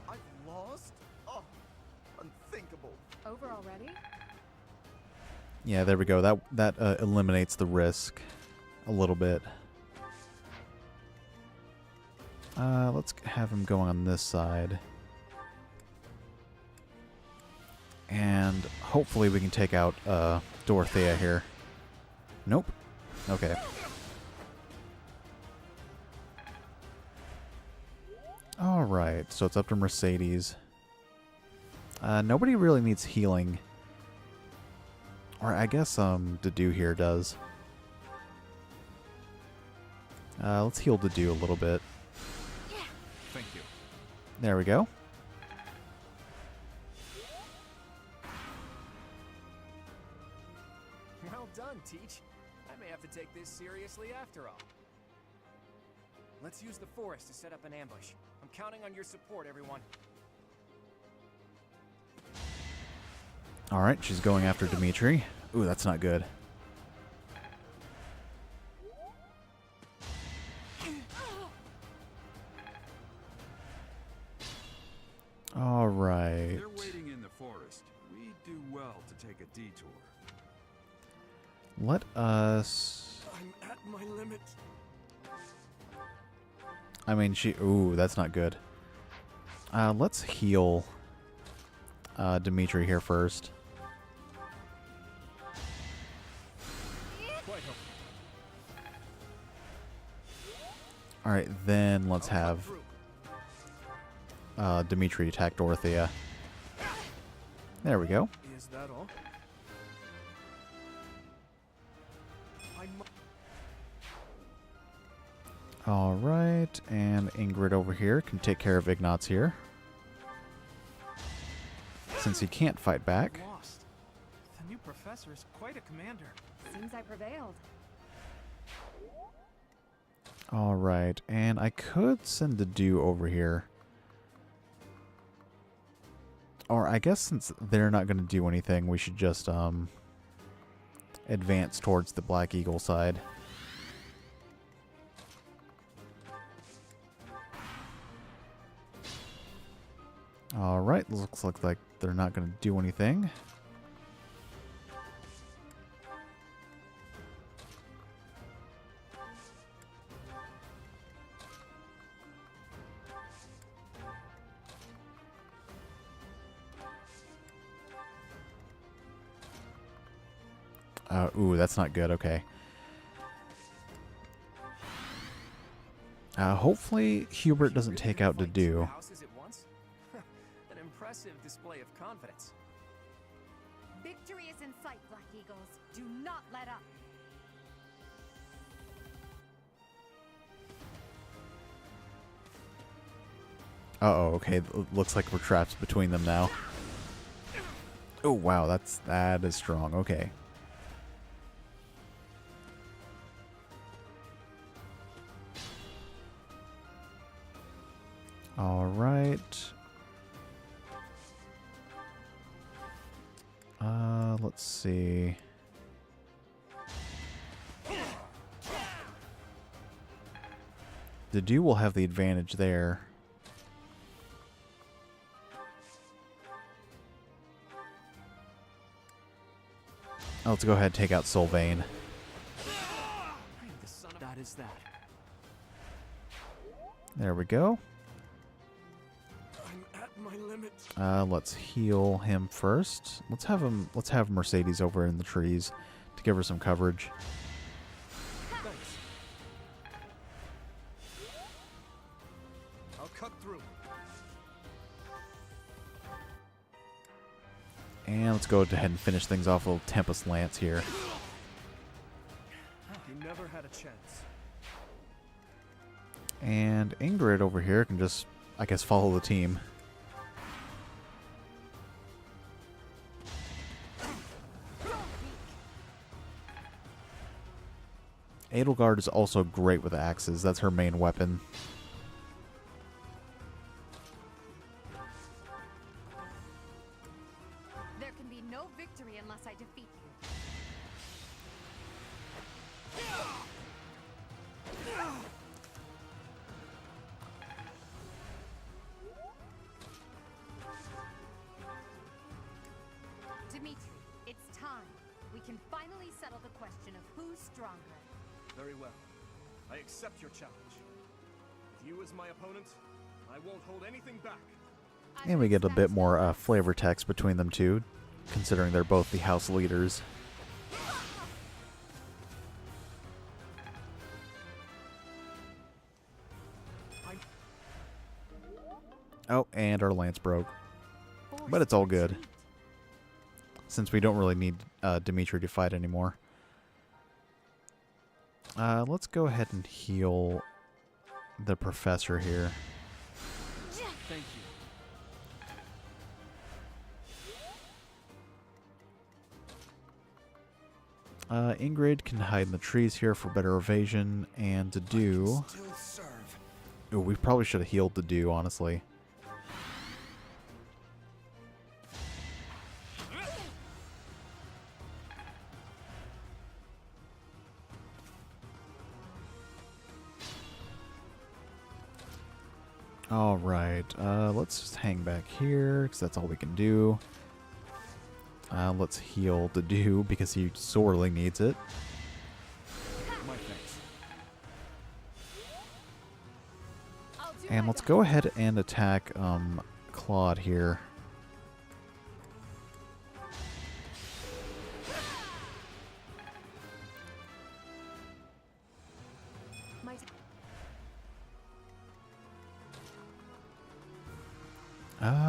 I've lost? Oh, unthinkable. Over already? Yeah, there we go. That eliminates the risk a little bit. Let's have him going on this side. And hopefully we can take out Dorothea here. Nope. Okay. Alright, so it's up to Mercedes. Nobody really needs healing. Or I guess Dedue here does. Let's heal Dedue a little bit. Thank you. There we go. Well done, Teach. I may have to take this seriously after all. Let's use the forest to set up an ambush. I'm counting on your support, everyone. Alright, she's going after Dimitri. Ooh, that's not good. Alright. They're waiting in the forest. We do well to take a detour. Let us... I'm at my limit. I mean, ooh, that's not good. Let's heal Dimitri here first. Alright, then let's have Dimitri attack Dorothea. There we go. Is that all? Alright, and Ingrid over here can take care of Ignatz here. Since he can't fight back. Lost. The new professor is quite a commander. Seems I prevailed. Alright, and I could send Dedue over here. Or I guess since they're not going to do anything, we should just advance towards the Black Eagle side. Alright, looks like they're not going to do anything. Ooh, that's not good. Okay. Hopefully Hubert doesn't take out Dedue. An impressive display of confidence. Victory is in sight, Black Eagles. Do not let up. Uh-oh, okay. Looks like we're trapped between them now. Oh, wow. That is strong. Okay. All right. Let's see. Dedue will have the advantage there. Let's go ahead and take out Sylvain. That is that. There we go. I'm at my limit. Let's heal him first. Let's have Mercedes over in the trees to give her some coverage. Thanks. I'll cut through. And let's go ahead and finish things off with a little Tempest Lance here. You never had a chance. And Ingrid over here can just, I guess, follow the team. Edelgard is also great with axes. That's her main weapon. There can be no victory unless I defeat you. Dimitri, it's time. We can finally settle the question of who's stronger. Very well. I accept your challenge. With you as my opponent, I won't hold anything back. And we get a bit more flavor text between them two, considering they're both the house leaders. Oh, and our lance broke. But it's all good, since we don't really need Dimitri to fight anymore. Let's go ahead and heal the professor here. Thank you. Ingrid can hide in the trees here for better evasion, and to do... Ooh, we probably should have healed the do, honestly. Alright, let's just hang back here, because that's all we can do. Let's heal the do, because he sorely needs it. And let's go ahead and attack Claude here.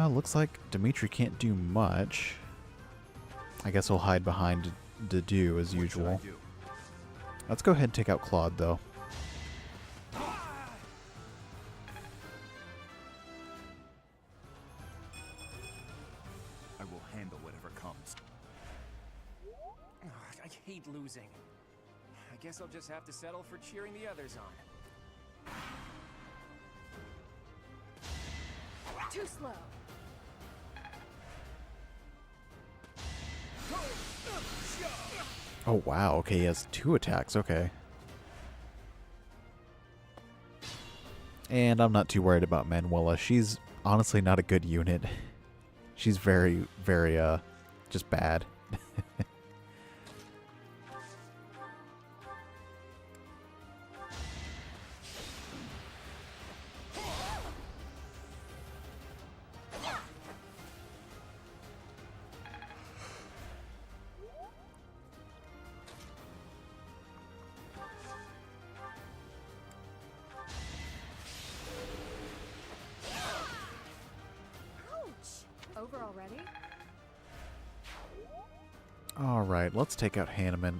Looks like Dimitri can't do much. I guess he'll hide behind Dedu as usual. Let's go ahead and take out Claude, though. I will handle whatever comes. Ugh, I hate losing. I guess I'll just have to settle for cheering the others on. Too slow. Oh, wow. Okay, he has 2 attacks. Okay. And I'm not too worried about Manuela. She's honestly not a good unit. She's very, very, just bad. Over already? Alright, let's take out Hanneman.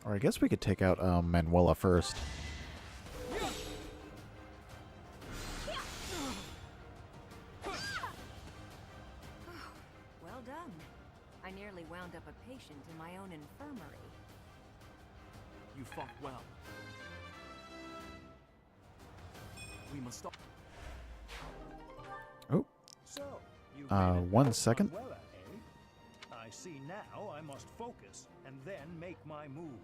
Or I guess we could take out Manuela first. Well done. I nearly wound up a patient in my own infirmary. You fought well. We must stop. Oh. So, you 1 second. I see now I must focus and then make my move.